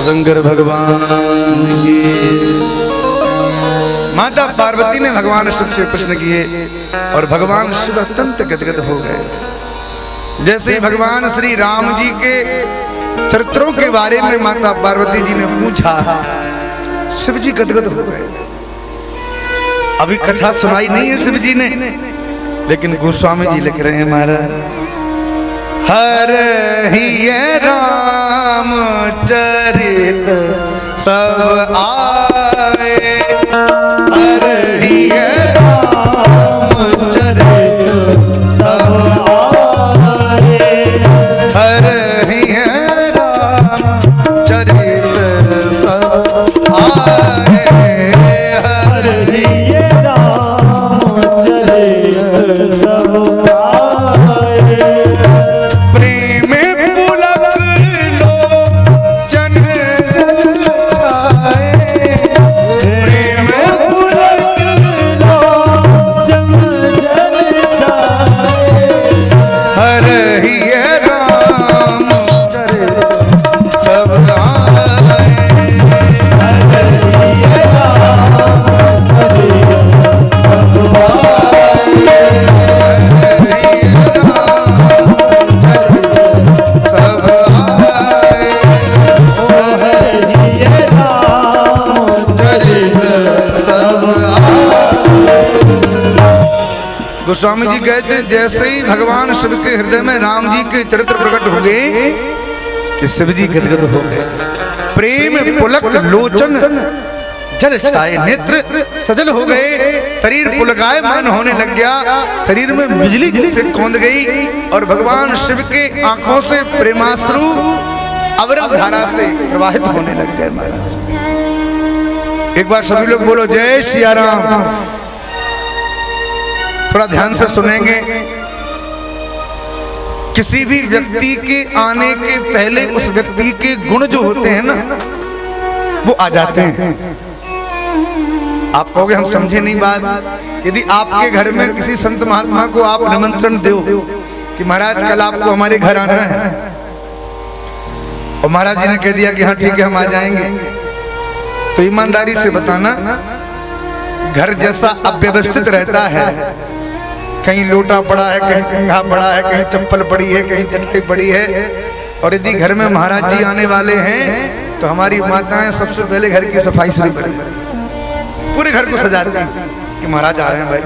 शंकर भगवान की। माता पार्वती ने भगवान शिव से प्रश्न किए और भगवान शिव अत्यंत गदगद हो गए। जैसे ही भगवान श्री राम जी के चरित्रों के बारे में माता पार्वती जी ने पूछा, शिव जी गदगद हो गए। अभी कथा सुनाई नहीं है शिव जी ने, लेकिन गोस्वामी जी लिख रहे हैं महाराज, हर ही राम चरित सब आए, हर ही राम चरित सब आए, हर ही राम चरित सब आए, हर ही राम चरित सब आए। गोस्वामी जी कहते हैं, जैसे ही भगवान शिव के हृदय में राम जी के चरित्र प्रकट हो गए कि शिव जी गदगद हो गए। प्रेम पुलक लोचन जल छाए नेत्र सजल हो गए, शरीर पुलकायमान होने लग गया, शरीर में बिजली जैसे कौंध गई और भगवान शिव के आंखों से प्रेमाश्रु अविरल धारा से प्रवाहित होने लग गए। महाराज एक बार सभी लोग बोलो जय सिया राम। थोड़ा ध्यान से सुनेंगे। किसी भी व्यक्ति के आने के पहले उस व्यक्ति के गुण जो होते हैं ना, वो आ जाते हैं। आप कहोगे हम समझे नहीं बात। यदि आपके घर में किसी संत महात्मा को आप निमंत्रण दो कि महाराज कल आपको हमारे घर आना है, और महाराज जी ने कह दिया कि हाँ ठीक है हम आ जाएंगे, तो ईमानदारी से बताना, घर जैसा अव्यवस्थित रहता है, कहीं लोटा पड़ा है, कहीं कंघा पड़ा है, कहीं चप्पल पड़ी है, कहीं चटाई पड़ी है, और यदि घर में महाराज जी आने वाले हैं तो हमारी माताएं सबसे पहले घर की सफाई शुरू कर देती, पूरे घर को सजाती हैं कि महाराज आ रहे हैं भाई।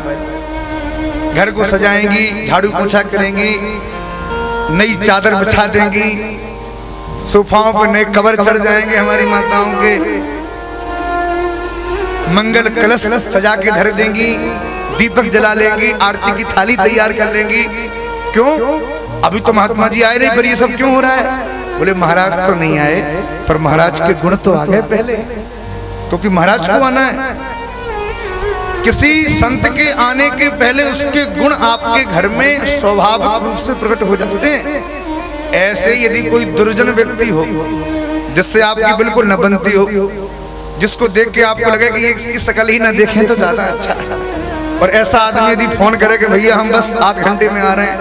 घर को सजाएंगी, झाड़ू पोछा करेंगी, नई चादर बिछा देंगी, सोफाओं पर नए कवर चढ़ जाएंगे हमारी माताओं के, मंगल कलश सजा के धर देंगी, दीपक जला लेंगी, आरती की थाली तैयार कर लेंगी। क्यों? अभी तो महात्मा जी आए नहीं, पर ये सब क्यों हो रहा है? बोले महाराज तो नहीं आए, पर महाराज के गुण तो आ गए पहले, क्योंकि महाराज को आना है। किसी संत के आने के पहले उसके गुण आपके घर में स्वाभाविक रूप से प्रकट हो जाते हैं। ऐसे यदि कोई दुर्जन व्यक्ति हो जिससे आपकी बिल्कुल न बनती हो, जिसको देख के आपको लगे कि इसकी शकल ही ना देखें तो ज्यादा अच्छा है, और ऐसा आदमी यदि फोन करे कि भैया हम बस आध घंटे में आ रहे हैं,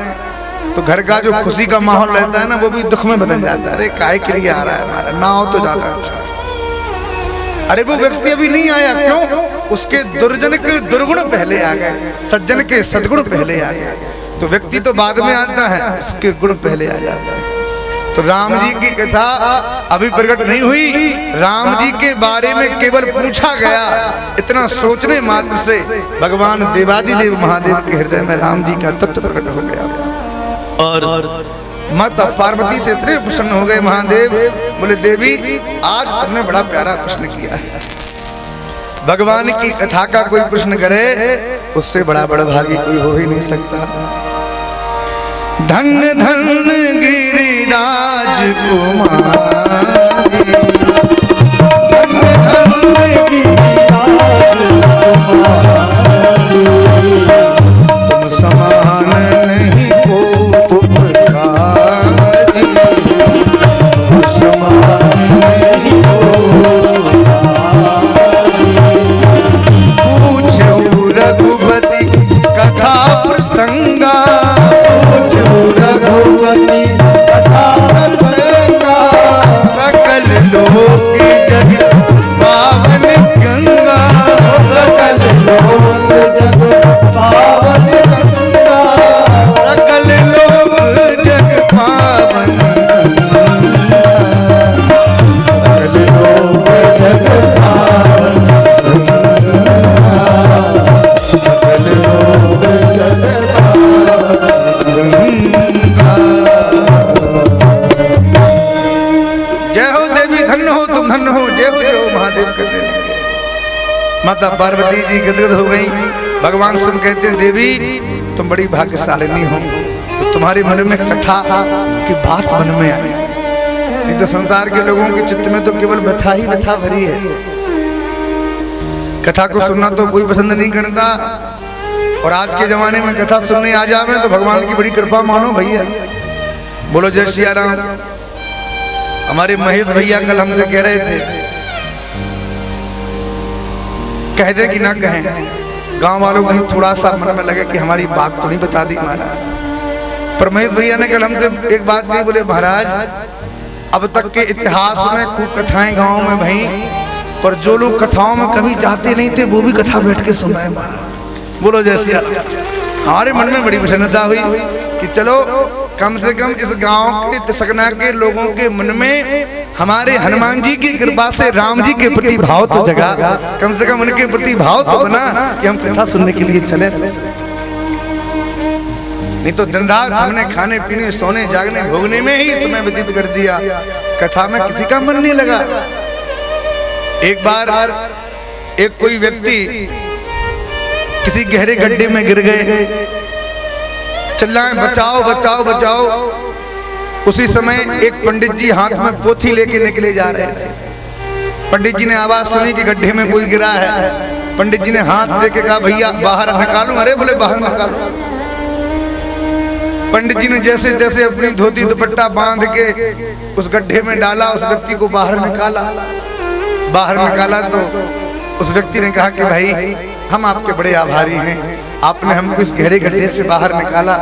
तो घर का जो खुशी का माहौल रहता है ना, वो भी दुख में बदल जाता है। अरे काहे के लिए आ रहा है हमारा, ना हो तो ज्यादा अच्छा है। अरे वो व्यक्ति अभी नहीं आया, क्यों? उसके दुर्जन के दुर्गुण पहले आ गए, सज्जन के सद्गुण पहले आ गए। तो व्यक्ति तो बाद में आता है, उसके गुण पहले आ जाता है। तो राम जी की कथा अभी प्रकट नहीं हुई, राम जी के बारे में केवल पूछा गया, इतना सोचने मात्र से भगवान देवादिदेव महादेव के हृदय में राम जी का तत्व प्रकट हो गया। और माता पार्वती से इतने प्रसन्न हो गए महादेव, बोले देवी आज तुमने बड़ा प्यारा प्रश्न किया है। भगवान की कथा का कोई प्रश्न करे उससे बड़ा भागी कोई हो ही नहीं सकता। धन धन गिरिराज कुमारी, धन धन गिरिराज कुमारी, तुम समान नहीं को उपकारी, तुम समान नहीं को पूछो रघुपति कथा प्रसंगा, रघुपति कथा प्रसंगा, सकल धन्य हो तुम, धन्य हो, जय हो महादेव करने लगे। माता पार्वती जी गदगद हो गई। भगवान शिव कहते हैं देवी तुम बड़ी भाग्यशालिनी हो, तो तुम्हारे मन में कथा की बात मन में आई। नहीं तो संसार के लोगों के चित्त में तो केवल व्यथा ही व्यथा भरी है। कथा को सुनना तो कोई पसंद नहीं करता, और आज के जमाने में कथा सुनने आ जावे तो भगवान की बड़ी कृपा मानो भैया। बोलो जय सिया राम। हमारे महेश भैया कल हमसे कह रहे थे, कह दे कि ना कहें, गांव वालों को थोड़ा सा मन में लगे कि हमारी बात तो नहीं बता दी महाराज। पर महेश भैया ने कल हमसे एक बात कही, बोले महाराज अब तक के इतिहास में खूब कथाएं गांव में भई, पर जो लोग कथाओं में कभी जाते नहीं थे वो भी कथा बैठ के सुन रहे हैं महाराज। बोलो जय सिया राम। हमारे मन में बड़ी प्रसन्नता हुई कि चलो कम से कम इस गांव के तिसकना के लोगों के मन में हमारे हनुमान जी की कृपा से राम जी के प्रति भाव तो जगा, कम से कम उनके प्रति भाव तो बना कि हम कथा सुनने के लिए चले। नहीं तो दिन रात हमने खाने पीने सोने जागने भोगने में ही समय व्यतीत कर दिया, कथा में किसी का मन नहीं लगा। एक बार एक कोई व्यक्ति किसी गहरे गड्ढे में गिर गए, चिल्लाएं बचाओ बचाओ बचाओ। उसी समय एक पंडित जी हाथ में पोथी लेके निकले जा रहे थे। पंडित जी ने आवाज सुनी कि गड्ढे में कोई गिरा है। पंडित जी ने हाथ देके कहा भैया बाहर निकालो। अरे बोले बाहर निकालो। पंडित जी ने जैसे जैसे अपनी धोती दुपट्टा बांध के उस गड्ढे में डाला, उस व्यक्ति को बाहर निकाला। बाहर निकाला तो उस व्यक्ति ने कहा कि भाई हम आपके बड़े आभारी हैं, आपने हमको इस गहरे गड्ढे से बाहर निकाला,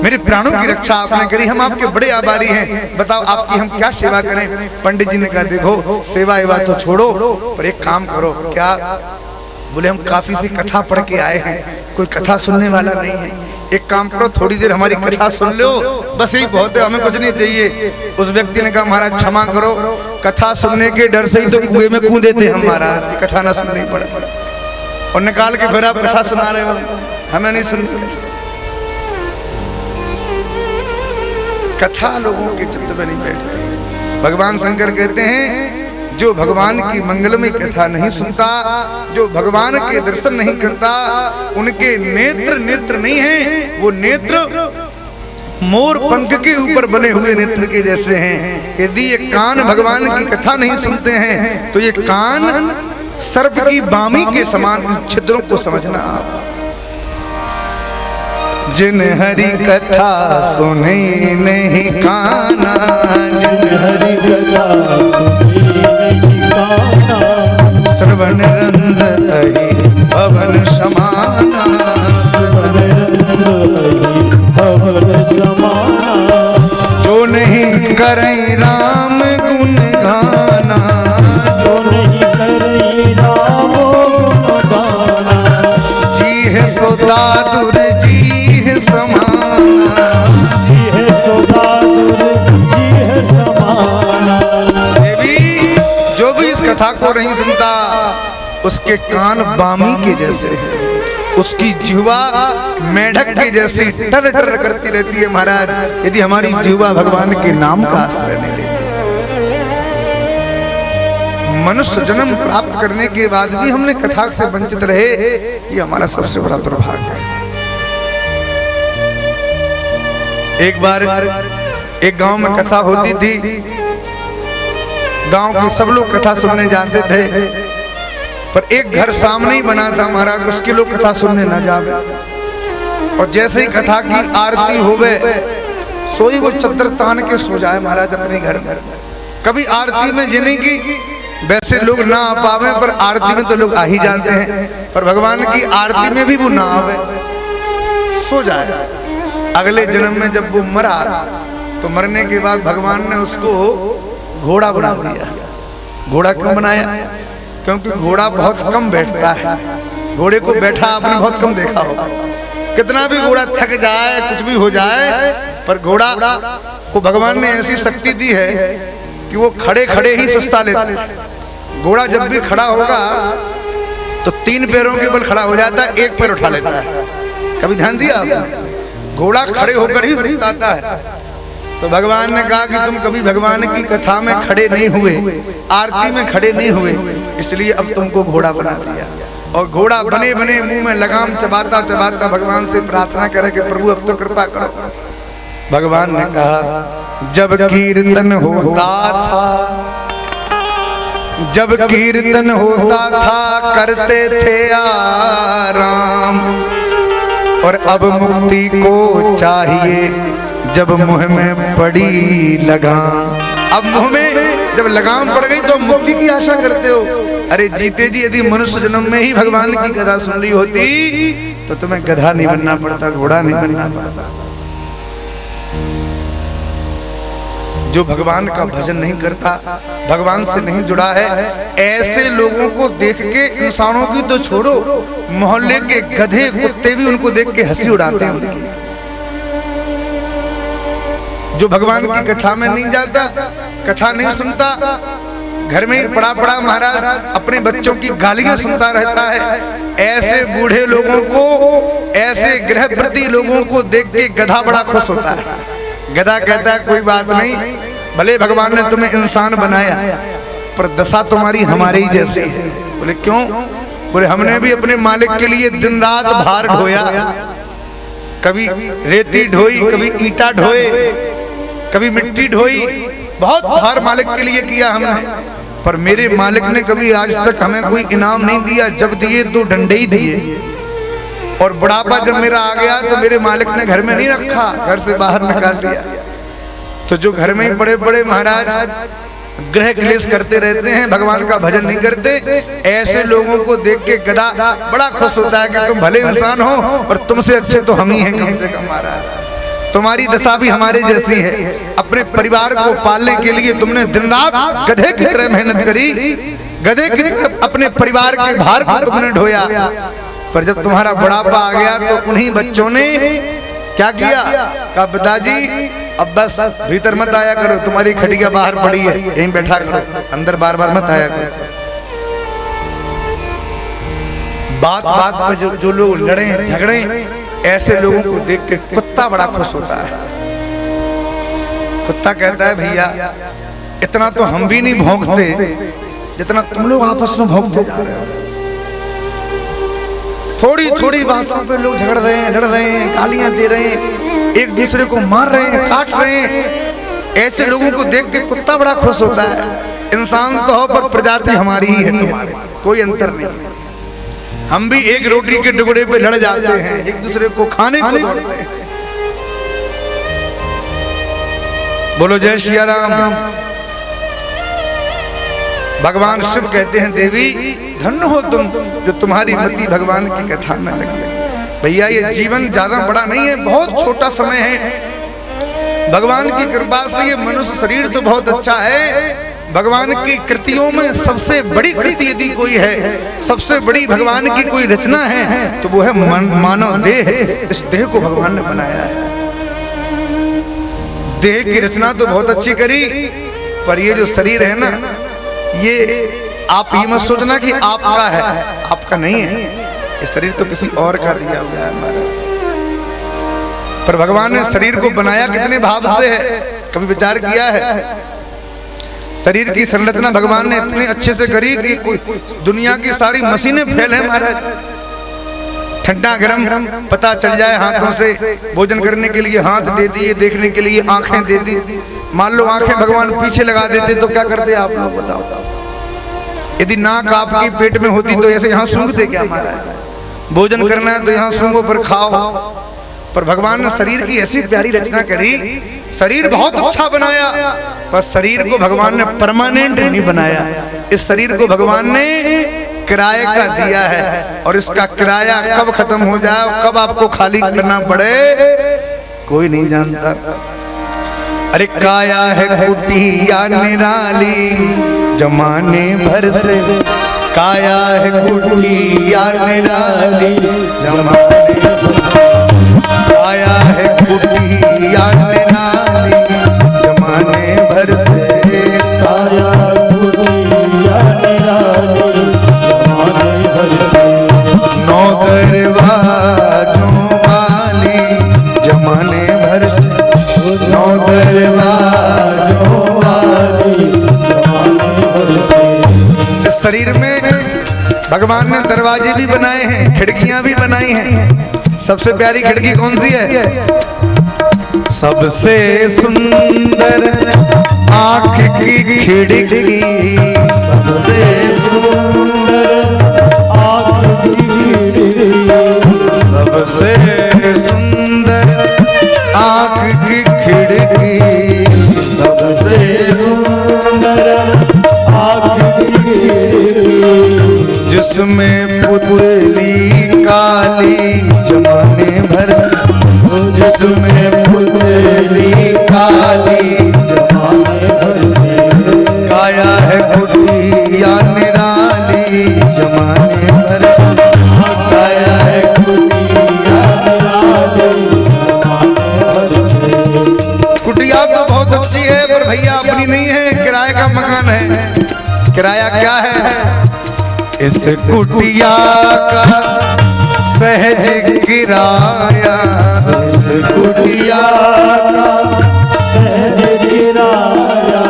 मेरे प्राणों की रक्षा आपने करी, हम आपके बड़े आभारी हैं, बताओ आपकी हम क्या सेवा करें। पंडित जी ने कहा देखो सेवा एवा तो छोड़ो, पर एक काम करो। क्या? बोले हम काशी से कथा पढ़ के आए हैं, कोई कथा सुनने वाला नहीं है, एक काम करो थोड़ी देर हमारी कथा सुन लो, बस यही बहुत है, हमें कुछ नहीं चाहिए। उस व्यक्ति ने कहा महाराज क्षमा करो, कथा सुनने के डर से ही तो कुएं में कूदे थे हम महाराज, कथा ना सुननी पड़े, और निकाल के फिर आप कथा सुना रहे हो, हमें नहीं सुननी। कथा लोगों के चित्त में नहीं बैठती। भगवान शंकर कहते हैं जो भगवान की मंगलमय कथा नहीं सुनता, जो भगवान के दर्शन नहीं करता, उनके नेत्र नेत्र नहीं है, वो नेत्र मोर पंख के ऊपर बने हुए नेत्र के जैसे हैं। यदि ये कान भगवान की कथा नहीं सुनते हैं तो ये कान सर्प की बामी के समान छिद्रों को समझना आप। जिन हरि कथा सुने नहीं काना, जिन हरि कथा श्रवण रंद भवन समाना, जो नहीं करे राम गुण गाना, जो नहीं करे राम गुण गाना, जी है सोदा दुर जी है समाना, जी है सोदा दुर जी है समाना। देवी जो भी इस कथा को नहीं सुनता उसके कान बामी के जैसे हैं, उसकी जिह्वा मेढक के जैसी टर टर करती रहती है महाराज, यदि हमारी जिह्वा भगवान के नाम का आश्रय नहीं लेती। मनुष्य जन्म प्राप्त करने के बाद भी हमने कथा से वंचित रहे, ये हमारा सबसे बड़ा दुर्भाग्य है। एक बार एक गांव में कथा होती थी, गांव के सब लोग कथा सुनने जाते थे, पर एक घर सामने ही बना था महाराज, उसके लोग कथा सुनने न जावे। और जैसे ही कथा की आरती होवे सोई वो चद्दर तान के सो जाए महाराज अपने घर में। कभी आरती में ये नहीं कि वैसे लोग ना आ पावे, पर आरती में तो लोग आ ही जाते हैं, पर भगवान की आरती में भी वो ना आवे, सो जाए। अगले जन्म में जब वो मरा तो मरने के बाद भगवान ने उसको घोड़ा बना दिया। घोड़ा क्यों बनाया? क्योंकि घोड़ा बहुत कम बैठता है, घोड़े को बैठा आपने बहुत कम देखा होगा। कितना भी घोड़ा थक जाए, कुछ भी हो जाए, पर घोड़ा को भगवान ने ऐसी शक्ति दी है कि वो खड़े खड़े ही सुस्ता लेता है। घोड़ा जब भी खड़ा होगा तो 3 पैरों के बल खड़ा हो जाता है, 1 पैर उठा लेता है। कभी ध्यान दिया आपने? घोड़ा खड़े होकर ही सुस्ताता है। तो भगवान ने कहा कि तुम कभी भगवान की कथा में खड़े नहीं हुए, आरती में खड़े नहीं हुए, इसलिए अब तुमको घोड़ा बना दिया। और घोड़ा बने बने मुंह में लगाम चबाता चबाता भगवान से प्रार्थना करे कि प्रभु अब तो कृपा करो। भगवान ने कहा जब कीर्तन होता था, जब कीर्तन होता था करते थे आराम, और अब मुक्ति को चाहिए जब मुंह में पड़ी लगाम। अब मुंह में जब लगाम पड़ गई तो मुक्ति की आशा करते हो। अरे जीते जी यदि मनुष्य जन्म में ही भगवान की कथा सुन रही होती तो तुम्हें गधा नहीं बनना पड़ता, घोड़ा नहीं बनना पड़ता। जो भगवान का भजन नहीं करता, भगवान से नहीं जुड़ा है, ऐसे लोगों को देख के इंसानों की तो छोड़ो, मोहल्ले के गधे कुत्ते भी उनको देख के हंसी उड़ाते हैं उनकी। जो भगवान की कथा में नहीं जाता, कथा नहीं सुनता, घर में ही पड़ा पड़ा महाराज अपने बच्चों की गालियां सुनता रहता है, ऐसे बूढ़े लोगों को, ऐसे गृहप्रति लोगों को देख के गधा बड़ा खुश होता है। गधा कहता है कोई बात नहीं, भले भगवान ने तुम्हें इंसान बनाया पर दशा तुम्हारी हमारी ही जैसी है। बोले क्यों? बोले हमने भी अपने मालिक के लिए दिन रात भार ढोया, कभी रेती ढोई, कभी ईंटा ढोए, कभी मिट्टी ढोई, बहुत भार मालिक के लिए किया हमने, पर मेरे मालिक ने कभी आज तक हमें कोई इनाम नहीं दिया। जब दिए तो डंडे ही दिए। और बुढ़ापा जब मेरा आ गया तो मेरे मालिक ने घर में नहीं रखा, घर से बाहर निकाल दिया। तो जो घर में ही बड़े बड़े महाराज ग्रह क्लेश करते रहते हैं, भगवान का भजन नहीं करते, ऐसे लोगों को देख के गधा बड़ा खुश होता है कि तुम भले इंसान हो पर तुमसे अच्छे तो हम ही हैं कम से कम महाराज। तुम्हारी दशा भी हमारे जैसी है। अपने परिवार को पालने के लिए तुमने दिन रात गधे की तरह मेहनत करी, गधे की तरह अपने परिवार के भार को तुमने ढोया, पर जब तुम्हारा बुढ़ापा आ गया तो उन्हीं बच्चों ने क्या किया? कहा पिताजी अब बस भीतर मत आया करो, तुम्हारी खटिया बाहर पड़ी है, यहीं बैठा करो, अंदर बार बार मत आया करो। बात बात पर जो लोग लड़े झगड़े, ऐसे लोगों को देख के कुत्ता बड़ा खुश होता है। कुत्ता कहता है भैया इतना तो हम भी नहीं भौंकते जितना तुम लोग आपस में भौंकते जा रहे हो। थोड़ी थोड़ी बातों पे लोग झगड़ रहे हैं, लड़ रहे हैं, गालियां दे रहे हैं, एक दूसरे को मार रहे हैं, काट रहे हैं। ऐसे लोगों को देख के कुत्ता बड़ा खुश होता है। इंसान तो हो पर प्रजाति हमारी ही है, तुम्हारे कोई अंतर नहीं। हम भी एक रोटी के टुकड़े पे लड़ जाते हैं, एक दूसरे को खाने को दौड़ते हैं। बोलो जय श्री राम। भगवान शिव कहते हैं देवी धन्य हो तुम जो तुम्हारी मति भगवान की कथा में लगी। भैया ये जीवन ज्यादा बड़ा नहीं है, बहुत छोटा समय है। भगवान की कृपा से ये मनुष्य शरीर तो बहुत अच्छा है। भगवान की कृतियों में सबसे बड़ी कृति यदि कोई है, सबसे बड़ी भगवान की कोई रचना है तो वो है मानव देह। इस देह को भगवान ने बनाया है। देह की रचना तो बहुत अच्छी करी, पर ये जो शरीर है ना, ये आप ये मत सोचना कि आपका है, आपका नहीं है। ये शरीर तो किसी और का दिया हुआ है हमारा। पर भगवान ने शरीर को बनाया कितने भाव से है, कभी विचार किया है? शरीर की संरचना भगवान ने इतने अच्छे से करी कि दुनिया की सारी मशीनें फेल है महाराज। ठंडा गरम पता चल जाए हाथों से, भोजन करने के लिए हाथ दे दिए, देखने के लिए आंखें दे दी। मान लो आंखें भगवान पीछे लगा देते तो क्या करते आप लोग बताओ? यदि नाक आपकी पेट में होती तो ऐसे यहाँ सूंघते क्या महाराज? भोजन करना है तो यहाँ सूंघो पर खाओ। पर भगवान ने शरीर की ऐसी प्यारी रचना करी, शरीर बहुत अच्छा बनाया, पर शरीर को भगवान ने परमानेंट नहीं बनाया। इस शरीर को भगवान ने किराए का दिया है, और इसका किराया कब खत्म हो जाए, कब आपको खाली करना पड़े, कोई नहीं जानता। अरे काया है कुटिया निराली जमाने भर से, काया है कुटिया निराली जमाने भर, काया है कुटिया निराली जमाने भर से, काया कुटिया निराली जमाने भर से, नौ दरवाजों वाली जमाने भर से, नौ दरवाजों शरीर में भगवान ने दरवाजे भी बनाए हैं, खिड़कियां भी बनाई हैं। सबसे प्यारी खिड़की कौन सी है? सबसे सुंदर आँख की खिड़की, सबसे सुंदर आँख की खिड़की, सबसे सुंदर आँख की खिड़की, सबसे सुंदर आँख की खिड़की, जिसमें पुतली काली जमाने भर, जिसमें पुतली काली जमाने भर से, काया है कुटिया निराली जमाने भर से, काया है कुटिया निराली जमाने भर से। कुटिया तो बहुत अच्छी है पर भैया अपनी नहीं है, किराए का मकान है। किराया क्या है? इस कुटिया का सहज किराया, इस कुटिया का सहज किराया,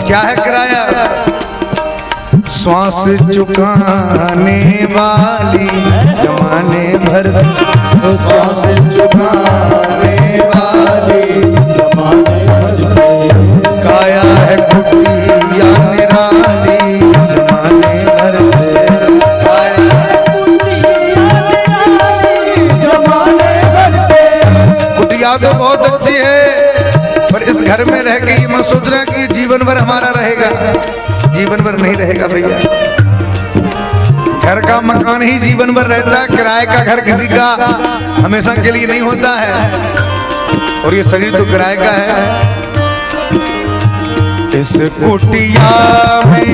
क्या है किराया? श्वास चुकाने वाली जमाने भर से, श्वास चुकाने वाली जमाने भर से, काया है कुटिया निराली जमाने भर से, काया है कुटिया निराली जमाने भर से। कुटिया तो बहुत अच्छी है पर इस घर में रह के ये मत सोचना कि जीवन भर हमारा रहेगा, जीवन भर नहीं रहेगा भैया। घर का मकान ही जीवन भर रहता है, किराए का घर किसी का हमेशा के लिए नहीं होता है, और ये शरीर तो किराए का है। इस कुटिया में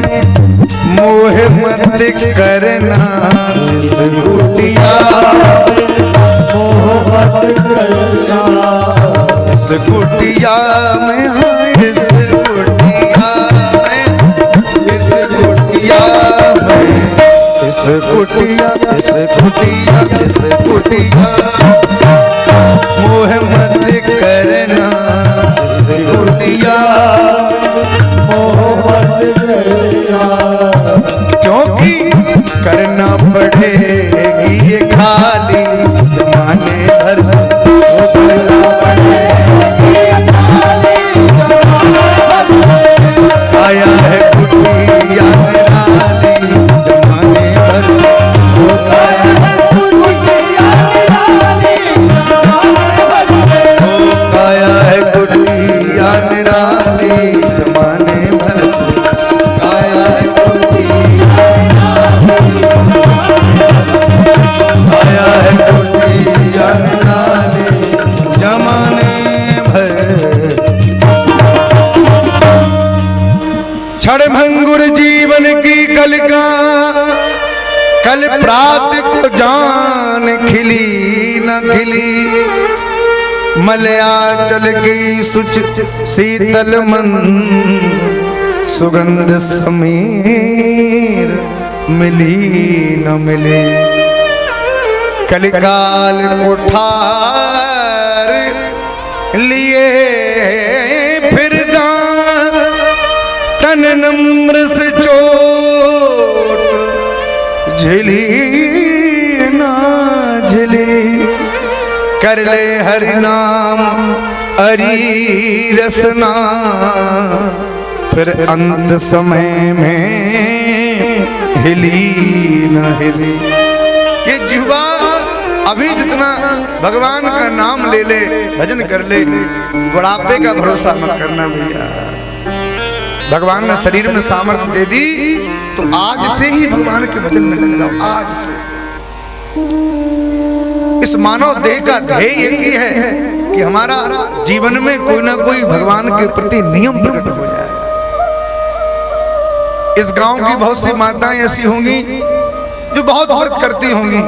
मोह मत करना, इस कुटिया में मोह मत करना, इस कुटिया में, इस कुटिया में, इस कुटिया में, इस कुटिया, इस कुटिया, इस कुटिया मोह मत करना, इस कुटिया मोह मत करना, क्योंकि करना पड़ेगी ये खाली जमाने भर से, करना पड़ेगी ये खाली जमाने भर से, आया है कुटिया निराली जमाने भर से, आया है कुटिया निराली जमाने भर से, आया है कुटिया निराली जमाने भर से, आया है कुटिया, आया है कुटिया निराली जमाने भर। क्षण भंगुर जीवन की कलिका, कल प्रात को जान खिली न खिली, मलयाचल की सुच शीतल मंद सुगंध समीर मिली न मिली, कलिकाल को ठार लिए फिर तन नम्र से चोट झिली ना झिली, कर ले हरि नाम हरि रसना, फिर अंत समय में हिली न हिली। ये जुबा अभी जितना भगवान का नाम ले ले, भजन कर ले, बुढ़ापे का भरोसा मत करना भैया। भगवान ने शरीर में सामर्थ्य दे दी तो आज से ही भगवान के भजन में लग जाओ, आज से। इस मानव देह का ध्येय एक ही है कि हमारा जीवन में कोई ना कोई भगवान के प्रति नियम प्रकट हो जाए। इस गांव की बहुत सी माताएं ऐसी होंगी जो बहुत व्रत करती होंगी।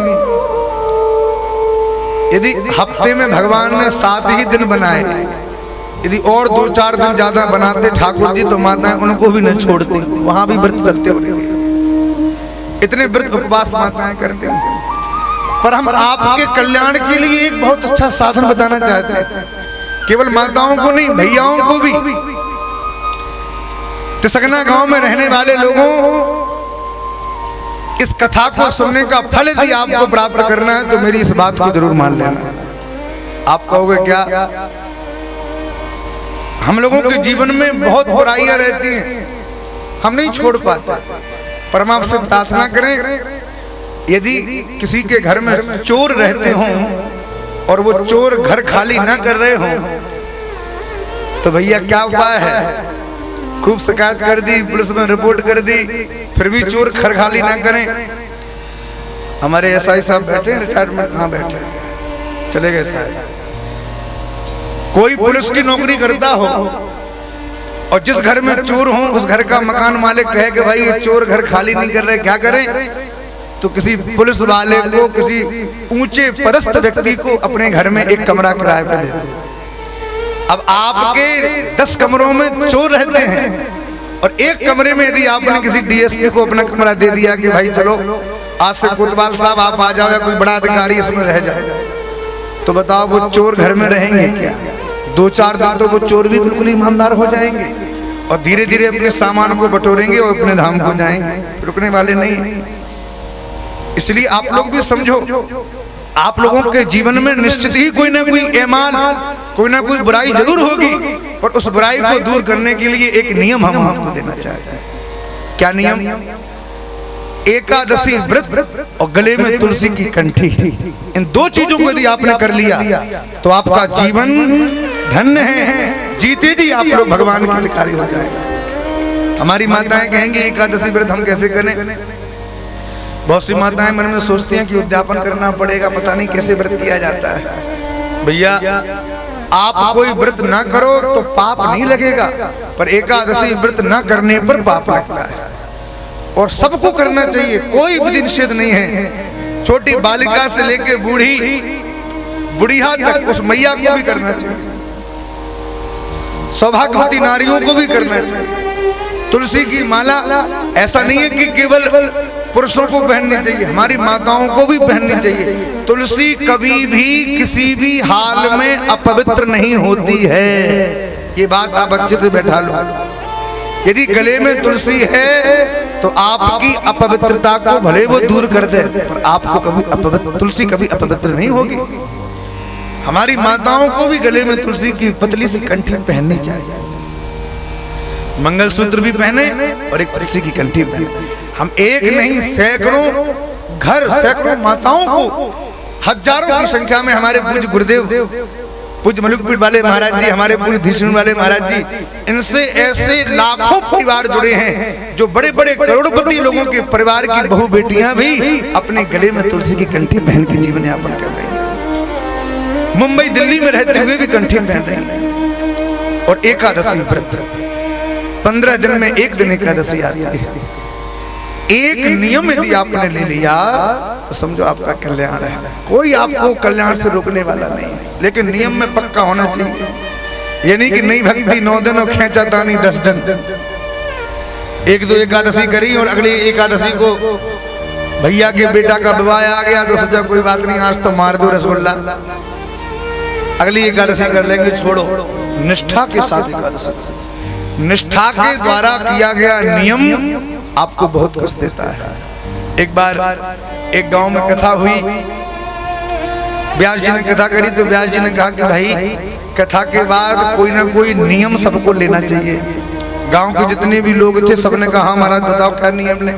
यदि हफ्ते में भगवान ने 7 ही दिन बनाए, यदि और 2-4 दिन ज्यादा बनाते ठाकुर जी तो माताएं उनको भी नहीं छोड़ती, वहां भी व्रत चलते होंगे। इतने व्रत उपवास माताएं करते होंगे। पर हम आपके कल्याण के लिए एक बहुत अच्छा साधन बताना चाहते हैं, केवल माताओं को नहीं भैयाओं को भी। तिसकना गांव में रहने वाले लोगों इस कथा को सुनने का फल यदि आपको प्राप्त करना है तो मेरी इस बात को जरूर मान लेना। आप कहोगे क्या? हम लोगों के जीवन में बहुत बुराइयां रहती हैं, हम नहीं छोड़ पाते। पर हम आपसे प्रार्थना करें, यदि किसी के घर में चोर रहते हों और वो चोर घर खाली ना कर रहे हों तो भैया क्या उपाय है? खूब शिकायत कर दी, पुलिस में रिपोर्ट कर दी, फिर भी चोर घर खाली ना करें। हमारे एसआई साहब बैठे, रिटायरमेंट कहाँ बैठे, चले गए साहब। कोई पुलिस की नौकरी करता हो और जिस घर में चोर हो उस घर का मकान मालिक कहे कि भाई ये चोर घर खाली नहीं कर रहे, क्या करें? तो किसी पुलिस वाले को, किसी ऊंचे पदस्थ व्यक्ति को अपने घर में एक कमरा किराए पर दे दे। अब आपके 10 कमरों में चोर रहते हैं और एक कमरे में यदि आपने किसी डीएसपी को अपना कमरा दे दिया कि भाई चलो आज से कोतवाल साहब आप आ जाओ या कोई बड़ा अधिकारी इसमें रह जाए, तो बताओ वो चोर घर में रहेंगे क्या? 2-4 दिन तो वो चोर भी बिल्कुल ईमानदार हो जाएंगे और धीरे धीरे अपने सामान को बटोरेंगे और अपने धाम को जाएंगे, रुकने वाले नहीं। इसलिए आप लोग भी समझो, आप लोगों के जीवन में निश्चित ही कोई ना कोई ऐमान, कोई ना कोई बुराई जरूर होगी, और उस बुराई को दूर करने के लिए एक नियम हम आपको देना चाहते हैं। क्या नियम? एकादशी व्रत और गले में तुलसी की कंठी। इन 2 चीजों को यदि आपने कर लिया तो आपका जीवन धन्य है, जीते जी आप लोग भगवान के अधिकारी हो जाएंगे। हमारी माताएं कहेंगे एकादशी व्रत हम कैसे करें? बहुत सी माताएं मन में सोचती हैं कि उद्यापन करना पड़ेगा, पता नहीं कैसे व्रत किया जाता है। भैया आप कोई व्रत ना करो तो पाप नहीं लगेगा, पर एकादशी व्रत ना करने पर पाप लगता है और सबको करना चाहिए, कोई भी निषेध नहीं है। छोटी बालिका से लेकर बुढ़िया तक उस मैया को भी करना चाहिए, सौभाग्यवती नारियों को भी करना चाहिए। तुलसी की माला ऐसा नहीं है कि केवल पुरुषों को पहननी चाहिए, हमारी माताओं को भी पहननी चाहिए। तुलसी कभी भी किसी भी हाल में अपवित्र नहीं होती है, ये बात आप अच्छे से बैठा लो। यदि गले में तुलसी है तो आपकी अपवित्रता को भले वो दूर कर दे, पर आपको कभी तुलसी कभी अपवित्र नहीं होगी। हमारी माताओं को भी गले में तुलसी की पतली सी कंठी पहननी चाहिए, मंगलसूत्र भी पहने और एक तुलसी की कंठी पहने। हम एक नहीं सैकड़ों घर, सैकड़ों माताओं को, हजारों की संख्या में हमारे पूज्य गुरुदेव, पूज्य मलुकपीठ वाले महाराज जी, हमारे पूज्य धीष्णु वाले महाराज जी, इनसे ऐसे लाखों परिवार जुड़े हैं जो बड़े बड़े करोड़पति लोगों के परिवार की बहू बेटियां भी अपने गले में तुलसी की कंठी पहन के जीवन यापन कर रही हैं। मुंबई दिल्ली में रहते हुए भी कंठी पहन रही हैं। और एकादशी व्रत 15 दिन में एक दिन एकादशी आती है। एक नियम यदि आपने ले लिया तो समझो आपका कल्याण है, कोई आपको कल्याण से रोकने वाला नहीं है, लेकिन नियम में पक्का होना चाहिए। यानी कि नई भक्ति 9 दिन और खेचा तानी 10 दिन। 1-2 एकादशी करी और अगली एकादशी को भैया के बेटा का विवाह आ गया तो सोचा कोई बात नहीं, आज तो मार दो रसगुल्ला, अगली एकादशी कर लेंगे। छोड़ो, निष्ठा के साथ एकादशी, निष्ठा के द्वारा किया गया नियम आपको बहुत कुछ देता है। एक बार एक गांव में कथा हुई, व्यास जी ने कथा करी तो व्यास जी ने कहा कि भाई कथा के बाद कोई ना कोई नियम सबको लेना चाहिए। गांव के जितने भी लोग थे सबने कहा हाँ महाराज बताओ क्या नियम ले।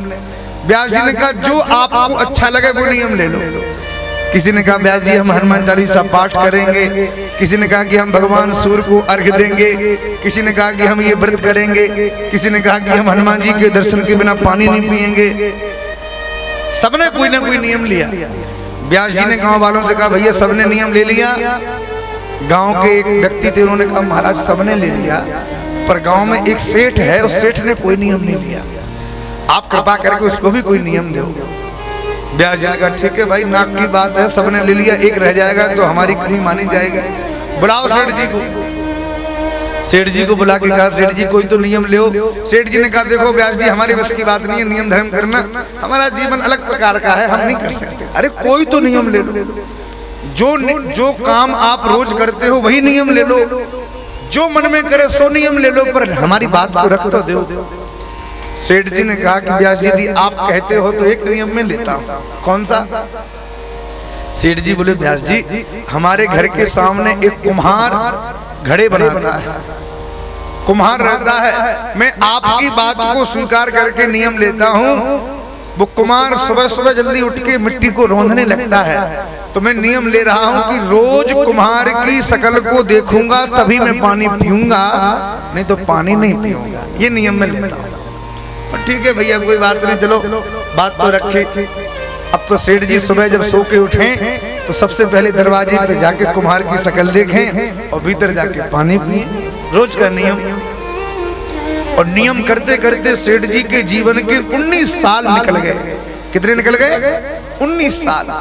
व्यास जी ने कहा जो आपको अच्छा लगे वो नियम ले लो। किसी ने कहा व्यास जी हम हनुमान चालीसा पाठ करेंगे, किसी ने कहा कि हम भगवान सूर्य को अर्घ्य देंगे, किसी ने कहा कि हम ये व्रत करेंगे, किसी ने कहा कि हम हनुमान जी के दर्शन के बिना पानी नहीं पिएंगे। सबने कोई ना कोई नियम लिया। व्यास जी ने गांव वालों से कहा भैया सबने नियम ले लिया। गांव के एक व्यक्ति थे, उन्होंने कहा महाराज सबने ले लिया पर गांव में एक सेठ है, उस सेठ ने कोई नियम नहीं लिया, आप कृपा करके उसको भी कोई नियम दो। व्यास जी ने कहा ठीक है भाई, नाक की बात है, सबने ले लिया, एक रह जाएगा तो हमारी कमी मानी जाएगी, बुलाओ सेठ जी को। सेठ जी को बुला के कहा सेठ जी कोई तो नियम ले। सेठ जी ने कहा देखो व्यास जी हमारी बस की बात नहीं है नियम धर्म करना, हमारा जीवन अलग प्रकार का है, हम नहीं कर सकते। अरे कोई तो नियम ले लो, जो काम आप रोज करते हो वही नियम ले लो, जो मन में करे सो नियम ले लो, पर हमारी बात को रख तो दो। सेठ जी ने कहा कि व्यास जी यदि आप कहते हो तो एक नियम में लेता हूं। कौन सा? सेठ जी बोले व्यास जी हमारे घर के सामने एक कुम्हार घड़े बनाता है, कुम्हार रहता है, मैं आपकी बात को स्वीकार करके नियम लेता हूं। वो कुम्हार सुबह सुबह जल्दी उठ के मिट्टी को रौंदने लगता है, तो मैं नियम ले रहा हूं कि रोज कुम्हार की शकल को देखूंगा तभी मैं पानी पीऊंगा, नहीं तो पानी नहीं पीऊंगा। ये नियम में लेता हूं। ठीक है भैया कोई बात नहीं, चलो बात तो रखे। अब तो सेठ जी सुबह जब सो के उठे तो सबसे पहले दरवाजे पे जाके कुम्हार की शकल देखें और भीतर जाके पानी पिए, रोज का नियम। और नियम करते करते सेठ जी के जीवन के 19 साल निकल गए। कितने निकल गए? 19 साल।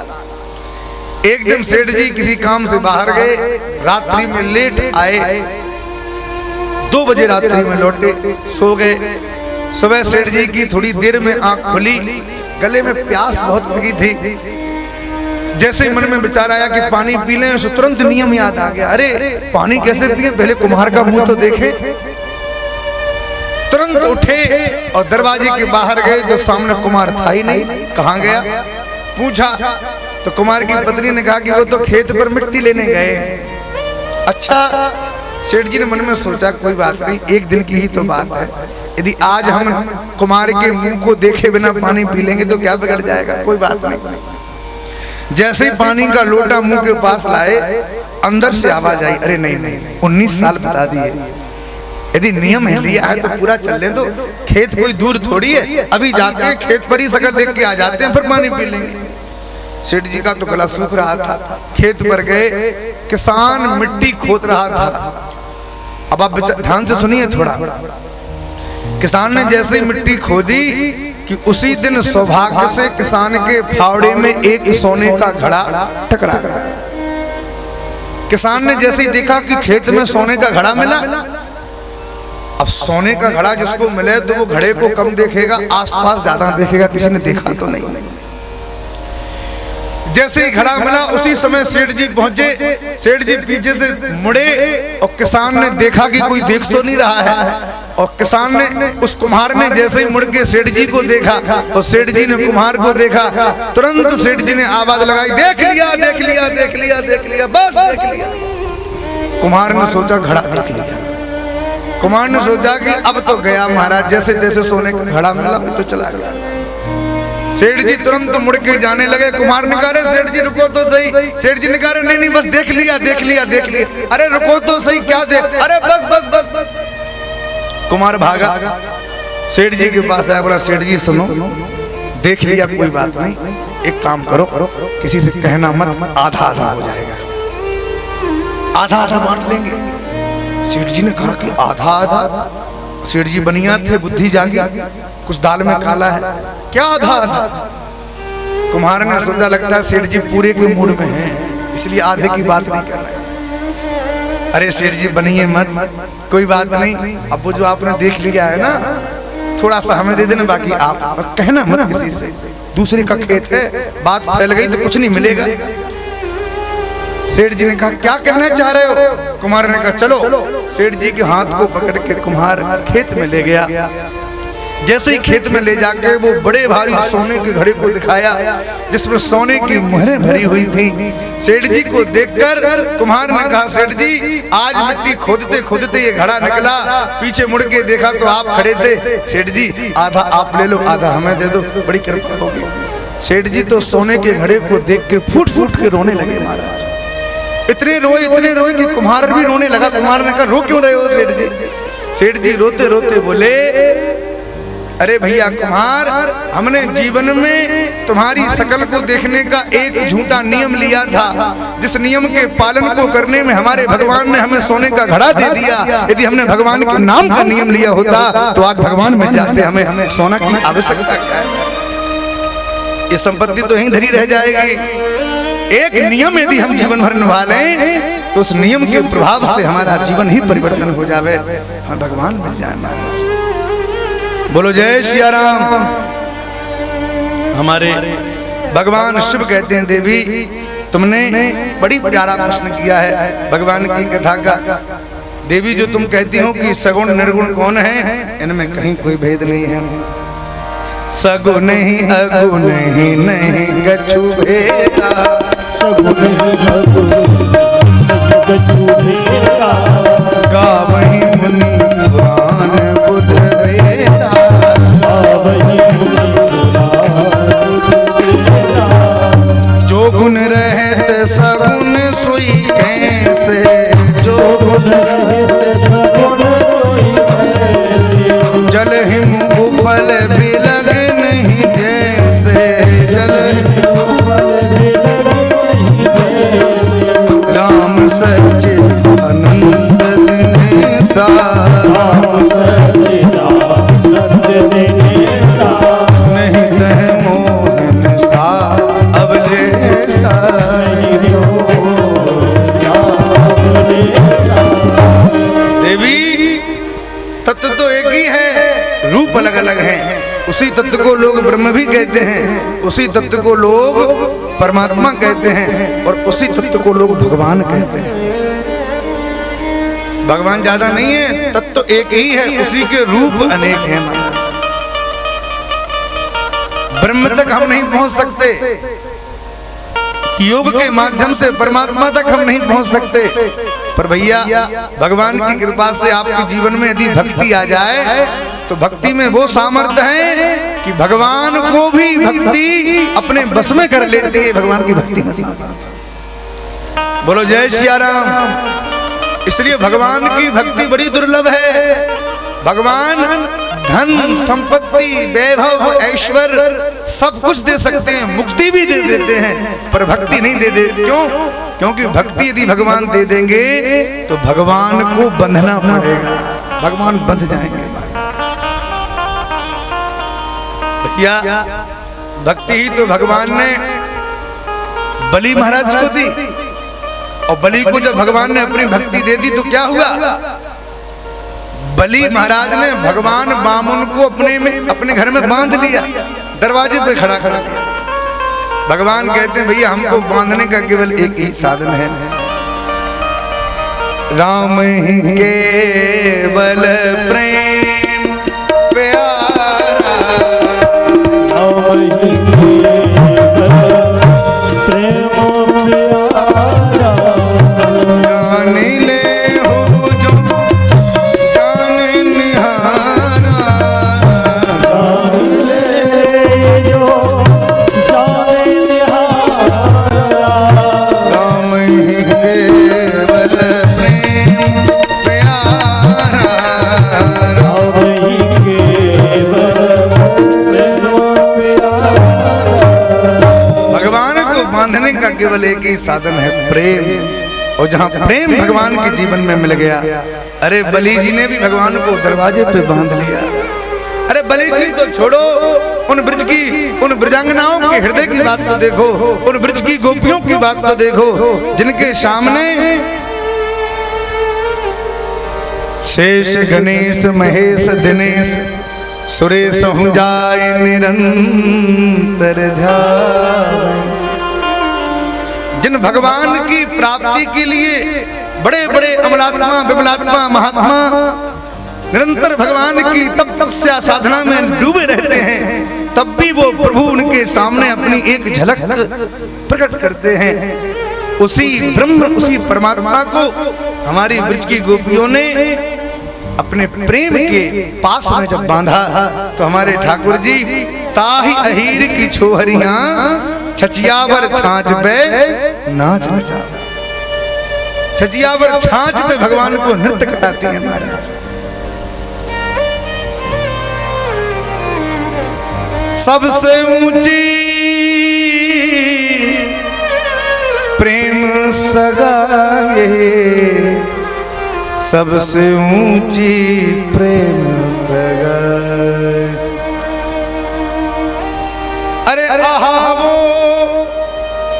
एक दिन सेठ जी किसी काम से बाहर गए, रात्रि में लेट आए, 2 बजे रात्रि में लौटे, सो गए। सुबह सेठ जी की थोड़ी देर में आंख खुली, गले में प्यास बहुत लगी थी। जैसे ही मन में विचार आया कि पानी पी लें, तो तुरंत नियम याद आ गया, अरे पानी कैसे पिए, पहले कुम्हार का मुंह तो देखे। तुरंत उठे और दरवाजे के बाहर गए तो सामने कुम्हार था ही नहीं। कहाँ गया पूछा तो कुम्हार की पत्नी ने कहा कि वो तो खेत पर मिट्टी लेने गए। अच्छा। सेठ जी ने मन में सोचा कोई बात नहीं, एक दिन की ही तो बात है, यदि आज हम कुम्हार के मुंह को देखे बिना पानी पी लेंगे तो क्या बिगड़ जाएगा, कोई बात नहीं। जैसे ही पानी का लोटा मुंह के पास लाए, अंदर से आवाज आई, अरे नहीं नहीं 19 साल बता दिए, यदि नियम है लिया है तो पूरा चल ले दो, खेत कोई दूर थोड़ी है, अभी जाते हैं खेत पर ही शकल देख के आ जाते हैं, फिर पानी पी लेंगे। सेठ जी का तो गला सूख रहा था, खेत पर गए, किसान मिट्टी खोद रहा था। अब आप ध्यान से सुनिए थोड़ा। किसान ने जैसे मिट्टी खोदी कि उसी दिन सौभाग्य से किसान के फावड़े में एक सोने का घड़ा टकरा गया। किसान ने जैसे ही देखा कि खेत में सोने का घड़ा मिला, अब सोने का घड़ा जिसको मिले तो वो घड़े को कम देखेगा, आसपास ज्यादा देखेगा, किसी ने देखा तो नहीं। जैसे ही घड़ा मिला उसी समय सेठ जी पहुंचे। सेठ जी पीछे से मुड़े और किसान ने देखा कि कोई देख तो नहीं रहा है, और किसान ने, उस कुम्हार ने जैसे ही मुड़ के सेठ जी को देखा और सेठ जी ने कुम्हार को देखा, तुरंत सेठ जी ने आवाज लगाई, देख लिया देख लिया देख लिया देख लिया, बस देख लिया। कुम्हार ने सोचा घड़ा देख लिया। कुम्हार ने सोचा कि अब तो गया महाराज, जैसे जैसे सोने का घड़ा मिला तो चला गया। सेठ जी तुरंत मुड़ के जाने लगे। कुम्हार ने कहा सेठ जी रुको तो सही। सेठ जी ने कहा नहीं नहीं बस देख लिया देख लिया देख लिया। अरे रुको तो सही, क्या देख, अरे बस बस बस बस। कुम्हार भागा, सेठ जी के पास आया, बोला सेठ जी सुनो, देख लिया कोई बात नहीं, एक काम करो, किसी से कहना मत, आधा आधा हो जाएगा, आधा आधा बांट लेंगे। सेठ जी ने कहा कि आधा आधा। सेठ जी बनिया थे, बुद्धि जागी, कुछ दाल में काला है, क्या आधा आधा। कुम्हार ने सोचा लगता है सेठ जी पूरे के मूड में हैं, इसलिए आधे की बात नहीं कर रहे। अरे सेठ जी बनिए मत, कोई बात नहीं, अब वो जो आपने देख लिया है ना, थोड़ा सा हमें दे देना, बाकी आप कहना मत किसी से, दूसरे का खेत है, बात फैल गई तो कुछ नहीं मिलेगा। सेठ जी ने कहा क्या कहना चाह रहे हो? कुम्हार ने कहा चलो। सेठ जी के हाथ को पकड़ के कुम्हार खेत में ले गया। जैसे ही खेत में ले जाके वो बड़े भारी सोने के घड़े को दिखाया, जिसमें सोने की मोहरें भरी हुई थी। सेठ जी को देखकर कुम्हार ने कहा सेठ जी आज मिट्टी खोदते खोदते ये घड़ा निकला, पीछे मुड़ के देखा तो आप खड़े थे। सेठ जी आधा आप ले लो, आधा हमें दे दो, बड़ी कृपा होगी। सेठ जी तो सोने के घड़े को देख के फूट फूट के रोने लगे महाराज। इतने रोए कि कुम्हार भी रोने लगा। कुम्हार ने कहा रो क्यों रहे हो सेठ जी? सेठ जी रोते रोते बोले अरे भैया कुम्हार, हमने जीवन में तुम्हारी शकल को देखने का एक झूठा नियम लिया था, जिस नियम के पालन को करने में हमारे भगवान ने हमें सोने का घड़ा दे दिया। यदि हमने भगवान के नाम का नियम लिया होता तो आज भगवान मिल जाते, हमें सोना की आवश्यकता क्या है? ये संपत्ति तो यहीं धरी रह जाएगी। एक नियम यदि हम जीवन भर निभा लें तो उस नियम के प्रभाव से हमारा जीवन ही परिवर्तन हो जावे, हमें भगवान मिल जाए महाराज। बोलो जय सिया राम। हमारे भगवान शिव कहते हैं देवी तुमने बड़ी प्यारा प्रश्न किया है। भगवान की कथा का देवी जो तुम कहती हो कि सगुण निर्गुण कौन है, इनमें कहीं कोई भेद नहीं है। सगुण नहीं अगुण नहीं, नहीं कछु भेदा, सगुण नहीं अगुण कछु भेदा, गावहि मुनि पुराण बुध वेदा, गावहि मुनि पुराण बुध वेदा। जो गुण रहत सगुण सोई कैसे, जो गुण रहत सगुण सोई कैसे, जल हिम उफल बिलग नहीं जैसे, जल राम सच्चिदानंद दिनेशा, राम सच्चिदानंद दिनेशा, नहीं तह मोहन सा अवलेशा, देवी तत्व तो एक ही है, रूप अलग अलग हैं। उसी तत्व को लोग ब्रह्म भी कहते हैं, उसी तत्व को लोग परमात्मा कहते हैं, और उसी तत्व को लोग भगवान कहते हैं। भगवान ज्यादा नहीं है, तत्व एक ही है, उसी के रूप अनेक हैं। ब्रह्म तक हम नहीं पहुंच सकते, योग के माध्यम से परमात्मा तक हम नहीं पहुंच सकते, पर भैया भगवान की कृपा से आपके जीवन में यदि भक्ति आ जाए तो भक्ति में वो सामर्थ्य है कि भगवान को भी भक्ति अपने बस में कर लेती है। भगवान की भक्ति में सामर्थ्य। बोलो जय सिया राम। इसलिए भगवान की भक्ति बड़ी दुर्लभ है। भगवान धन संपत्ति वैभव ऐश्वर्य सब कुछ दे सकते हैं, मुक्ति भी दे देते हैं, पर भक्ति नहीं दे देते। क्यों? क्योंकि भक्ति यदि भगवान दे देंगे तो भगवान को बंधना पड़ेगा, भगवान बंध जाएंगे। भैया भक्ति ही तो भगवान ने बलि महाराज को दी, और बलि को जब भगवान ने अपनी भक्ति दे दी तो क्या हुआ? बलि महाराज ने भगवान बामन को अपने घर में बांध लिया, दरवाजे पे खड़ा कर दिया। भगवान कहते हैं भैया हमको बांधने का केवल एक ही साधन है, राम ही केवल प्रेम प्यारा, राम ही केवल प्रेम प्यारा, जान ले हो जो जान निहारा, जान ले जो जान निहारा, राम ही केवल प्रेम प्यारा, राम ही केवल प्रेम प्यारा। भगवान को बांधने का केवल एक ही साधन है प्रेम, और जहाँ प्रेम भगवान के जीवन में मिल गया, अरे बलि जी ने भी भगवान को दरवाजे पे बांध लिया। अरे बलि जी तो छोड़ो, उन ब्रजांगनाओं के हृदय की बात तो देखो, उन ब्रज की गोपियों की बात तो देखो, जिनके सामने शेष गणेश महेश दिनेश सुरेश हूँ जाए निरंतर ध्यान। जिन भगवान की प्राप्ति के लिए बड़े बड़े अमलात्मा विमलात्मा महात्मा निरंतर भगवान की तपस्या साधना में डूबे रहते हैं, तब भी वो प्रभु उनके सामने अपनी एक झलक प्रकट करते हैं। उसी ब्रह्म उसी परमात्मा को हमारी ब्रज की गोपियों ने अपने प्रेम के पास में जब बांधा तो हमारे ठाकुर जी ताही अहीर की छोहरियां छचियावर छाछ पे नाच नचा, छचियावर छाछ पे भगवान को नृत्य कराती है महाराज। सबसे ऊंची प्रेम सगाए, सबसे ऊंची प्रेम सगाए। अरे आहा वो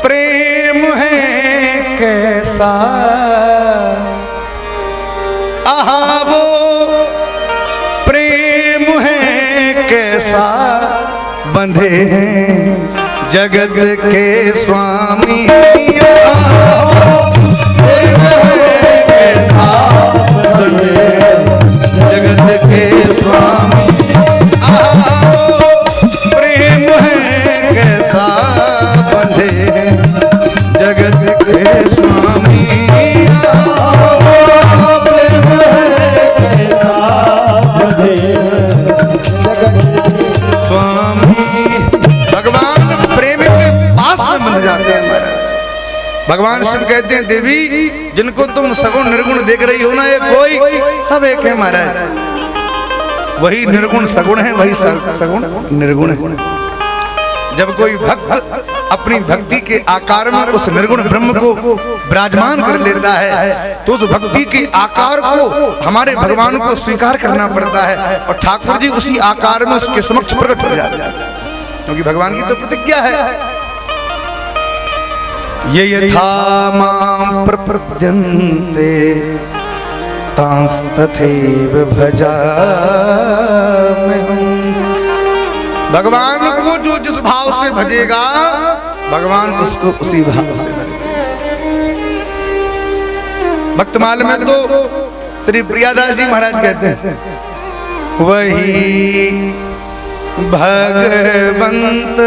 प्रेम है कैसा, आहा वो प्रेम है कैसा, बंधे हैं जगत के स्वामी, प्रेम है कैसा, भगवान शिव कहते हैं देवी जिनको तुम सगुण निर्गुण देख रही हो ना, ये कोई सब एक है महाराज। वही निर्गुण सगुण है, वही सगुण निर्गुण है। जब कोई भक्त अपनी भक्ति के आकार में उस निर्गुण ब्रह्म को विराजमान कर लेता है तो उस भक्ति के आकार को हमारे भगवान को स्वीकार करना पड़ता है और ठाकुर जी उसी आकार में उसके समक्ष प्रकट हो जाते हैं, क्योंकि भगवान की तो प्रतिज्ञा है ये यथा मां प्रपद्यन्ते तांस्तथैव भजाम्यहम्। भगवान को जो जिस भाव से भजेगा भगवान उसको उसी भाव से भजेगा। भक्तमाल में तो श्री प्रियादास जी महाराज कहते हैं वही भगवंत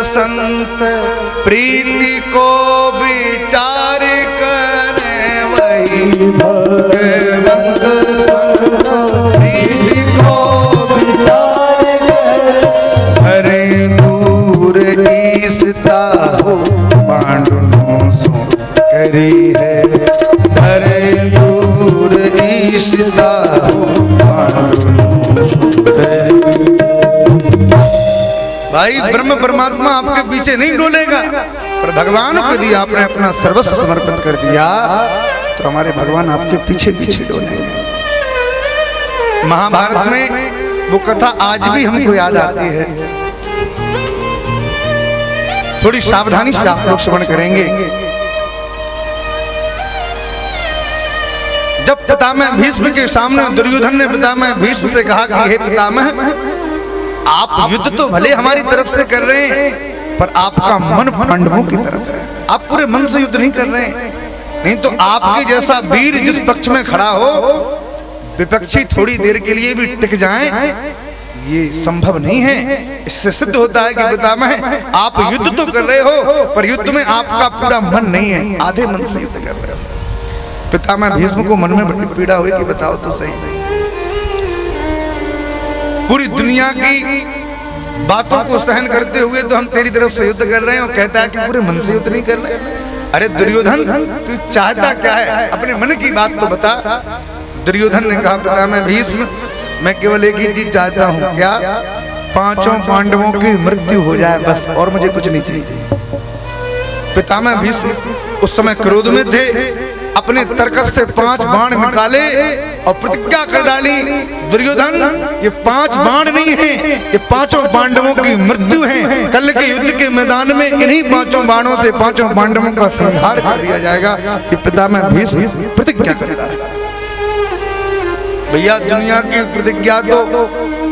संत प्रीति को विचार करें, वही भगवंत संत प्रीति को विचार करें। हरे दूर ईसता हो पांडुनो सो करी है, हरे दूर ईसता हो पांडुनो सो करी। भाई ब्रह्म परमात्मा आपके पीछे नहीं डोलेगा, पर भगवान को यदि आपने अपना सर्वस्व समर्पित कर दिया तो हमारे भगवान आपके पीछे पीछे डोलेंगे। महाभारत में वो कथा आज भी हमको याद आती है, थोड़ी सावधानी से आप लोग श्रवण करेंगे। जब पितामह भीष्म के सामने दुर्योधन ने पितामह भीष्म से कहा कि हे पितामह आप युद्ध तो भले हमारी तरफ से कर रहे हैं पर आपका मन पांडवों की तरफ है, आप पूरे मन से युद्ध नहीं कर रहे हैं, नहीं तो आपके जैसा वीर जिस पक्ष में खड़ा हो विपक्षी थोड़ी देर के लिए भी टिक जाएं, ये संभव नहीं है। इससे सिद्ध होता है कि पितामह आप युद्ध तो कर रहे हो पर युद्ध में आपका पूरा मन नहीं है, आधे मन से युद्ध कर रहे हो। पितामह भीष्म को मन में बड़ी पीड़ा हुई कि बताओ तो सही, पूरी दुनिया की बातों को सहन करते हुए तो हम तेरी तरफ से युद्ध कर रहे हैं और कहता है कि पूरे मन से युद्ध नहीं कर रहे। अरे दुर्योधन तू चाहता क्या है, अपने मन की बात तो बता। दुर्योधन ने कहा पितामह भीष्म मैं केवल एक ही चीज चाहता हूँ, क्या पांचों पांडवों की मृत्यु हो जाए बस, और मुझे कुछ नहीं चाहिए। पितामह भीष्म उस समय क्रोध में थे, अपने तरकस से 5 बाण निकाले और प्रतिज्ञा कर डाली दुर्योधन ये 5 बाण नहीं है, ये पांचों पांडवों की मृत्यु है। कल के युद्ध के मैदान में इन्हीं 5 बाणों से 5 पांडवों का संहार कर दिया जाएगा। कि पितामह भीष्म प्रतिज्ञा करता है। भैया दुनिया की प्रतिज्ञा तो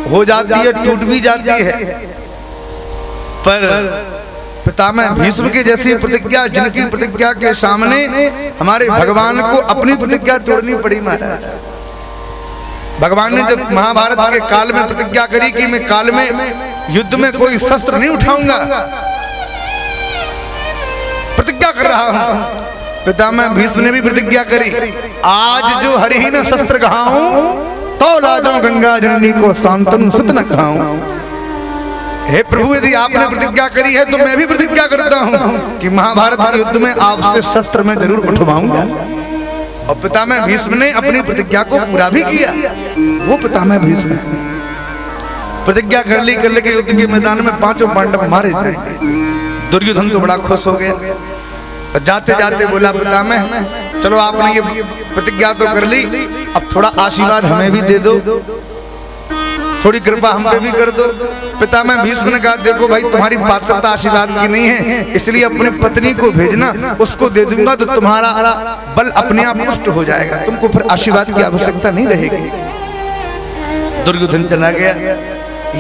हो जाती है, टूट भी जाती है, पर पितामह भीष्म की जैसी प्रतिज्ञा जिनकी प्रतिज्ञा के सामने हमारे भगवान को अपनी प्रतिज्ञा तोड़नी पड़ी महाराज। भगवान ने जब महाभारत के काल में प्रतिज्ञा करी कि मैं काल में युद्ध में कोई शस्त्र नहीं उठाऊंगा, प्रतिज्ञा कर रहा हूं, पितामह भीष्म ने भी प्रतिज्ञा करी आज जो हरिहीन शस्त्र कहाऊं तो लाजो गंगा जननी को शांतनु सुत न कहाऊं। हे प्रभु यदि आपने प्रतिज्ञा करी है तो मैं भी प्रतिज्ञा करता हूं कि महाभारत के युद्ध में आपसे शस्त्र मैं जरूर उठवाऊंगा। और पितामह भीष्म ने अपनी प्रतिज्ञा को पूरा भी किया। वो पितामह भीष्म प्रतिज्ञा कर ली के युद्ध के मैदान में 5 पांडव मारे जाएंगे। दुर्योधन तो बड़ा खुश हो गया, जाते जाते बोला पितामह चलो आपने ये प्रतिज्ञा तो कर ली, अब थोड़ा आशीर्वाद हमें भी दे दो, थोड़ी कृपा हम पे भी कर दो। पितामह भीष्म ने कहा देखो भाई तुम्हारी पात्रता आशीर्वाद की नहीं है, इसलिए अपनी पत्नी को भेजना, उसको दे दूंगा तो तुम्हारा बल अपने आप पुष्ट हो जाएगा, तुमको फिर आशीर्वाद की आवश्यकता नहीं रहेगी। दुर्योधन चला गया।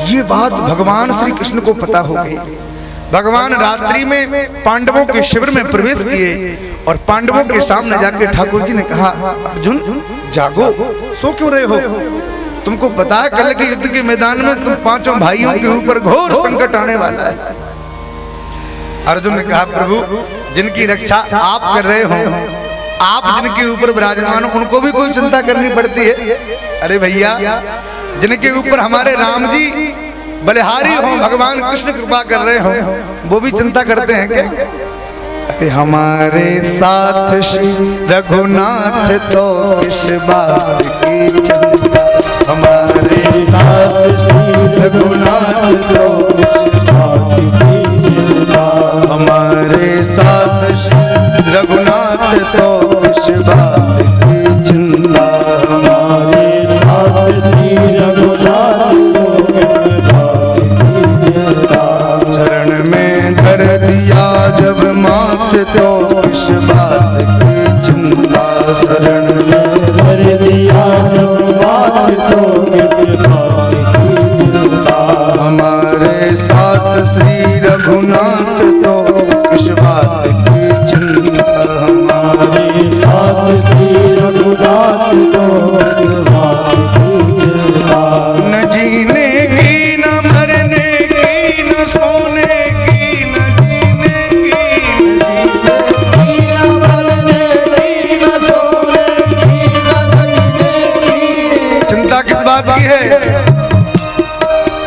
ये बात भगवान श्री कृष्ण को पता हो गई। भगवान रात्रि में पांडवों के शिविर में प्रवेश किए और पांडवों के सामने जाके ठाकुर जी ने कहा अर्जुन जागो, सो क्यों रहे हो, तुमको पता है कल के युद्ध के मैदान में तुम 5 भाइयों के ऊपर घोर संकट आने वाला है। अर्जुन ने कहा प्रभु जिनकी रक्षा आप कर रहे हो, आप जिनके ऊपर विराजमान हो उनको भी कोई चिंता करनी पड़ती है। अरे भैया जिनके ऊपर हमारे राम जी बलिहारी हो, भगवान कृष्ण कृपा कर रहे हो, वो भी चिंता करते हैं क्या? हमारे साथ श्री रघुनाथ तो किस बात की चिंता, हमारे साथ श्री रघुनाथ तो किस बात की चिंता, हमारे साथ श्री रघुनाथ तो किस बात की चिंता, हमारे साथ श्री रघुनाथ तो किस बात की चिंता, चरण में धर दिया जब माथ तो किस बात की चिंता, शरण में धर दिया जब माथ तो किस बात की चिंता, हमारे साथ श्री रघुनाथ तो किस बात की चिंता, हमारे साथ श्री रघुनाथ तो किस बात की चिंता, न जीने की न मरने की न सोने की न जीने की, मरने की न सोने की न जगने की, चिंता किस बात की है?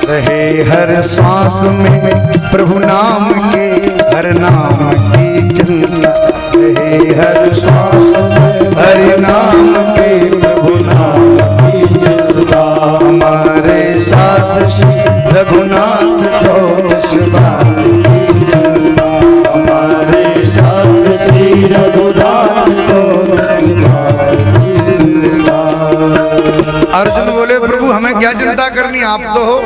रहे हर सांस में प्रभु नाम के, हर नाम की चिंता, रहे हर सांस में हर नाम के प्रभु नाम की चिंता, हमारे साथ श्री रघुनाथ तो किस बात की चिंता, हमारे साथ श्री रघुनाथ तो किस बात की चिंता, अर्जुन बोले प्रभु हमें क्या चिंता करनी, आप तो हो।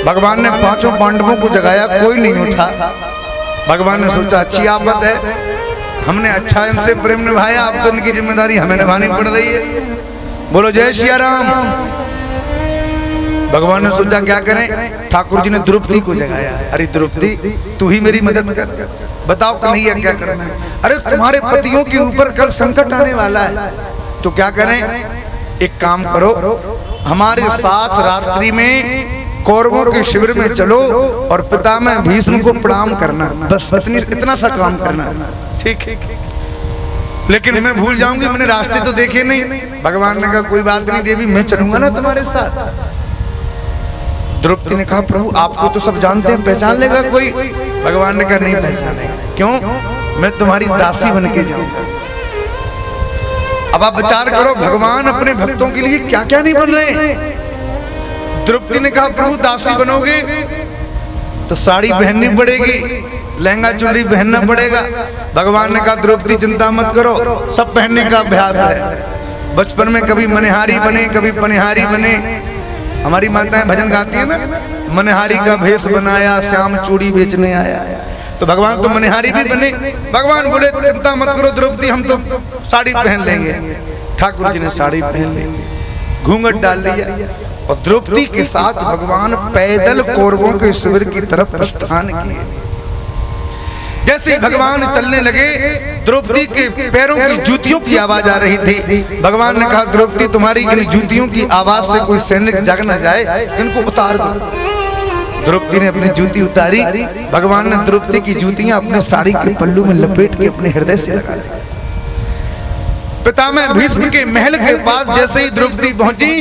भगवान ने पांचों पांडवों को जगाया, कोई नहीं उठा। भगवान ने सोचा अच्छी आफत है, हमने अच्छा इनसे प्रेम निभाया, अब तो इनकी जिम्मेदारी हमें निभानी पड़ रही है। बोलो जय सिया राम। भगवान ने सोचा क्या करें, ठाकुर जी ने द्रौपदी को जगाया, अरे द्रौपदी तू ही मेरी मदद कर, बताओ कन्हैया क्या करना है। अरे तुम्हारे पतियों के ऊपर कल संकट आने वाला है, तो क्या करें, एक काम करो, हमारे साथ रात्रि में कौरवों के शिविर में चलो और पितामह भीष्म को प्रणाम करना, बस इतना सा काम करना, ठीक है। लेकिन मैं भूल जाऊंगी, मैंने रास्ते तो देखे नहीं। भगवान ने कहा कोई बात नहीं देवी, मैं चलूंगा ना तुम्हारे साथ। द्रौपदी ने कहा प्रभु आपको तो सब जानते हैं, पहचान लेगा कोई? भगवान ने कहा नहीं पहचानेगा। क्यों? मैं तुम्हारी दासी बन के जाऊंगा। अब आप विचार करो, भगवान अपने भक्तों के लिए क्या क्या नहीं बन रहे। द्रौपदी ने कहा प्रभु दासी बनोगे तो साड़ी पहननी पड़ेगी, लहंगा चुनरी पहनना पड़ेगा। भगवान ने कहा द्रौपदी चिंता मत करो, सब पहनने का अभ्यास है। बचपन में कभी मनिहारी बने, कभी पनिहारी बने। हमारी माताएं भजन गाती है ना, मनिहारी का भेष बनाया, श्याम चूड़ी बेचने आया। तो भगवान तो मनिहारी भी बने। भगवान बोले चिंता मत करो द्रौपदी, हम तो साड़ी पहन लेंगे। ठाकुर जी ने साड़ी पहन ली, घूंघट डाल लिया और द्रौपदी के साथ भगवान पैदल कौरवों के शिविर की तरफ प्रस्थान किए। जैसे भगवान चलने लगे, द्रौपदी के पैरों की जूतियों की आवाज आ रही थी। भगवान ने कहा द्रौपदी तुम्हारी इन जूतियों की आवाज से कोई सैनिक जग न जाए, इनको उतार दो। द्रौपदी ने अपनी जूती उतारी। भगवान ने द्रौपदी की जूतियां अपने साड़ी के पल्लू में लपेट के अपने हृदय से लगा ली। पितामह भीष्म के महल के पास जैसे ही द्रौपदी पहुंची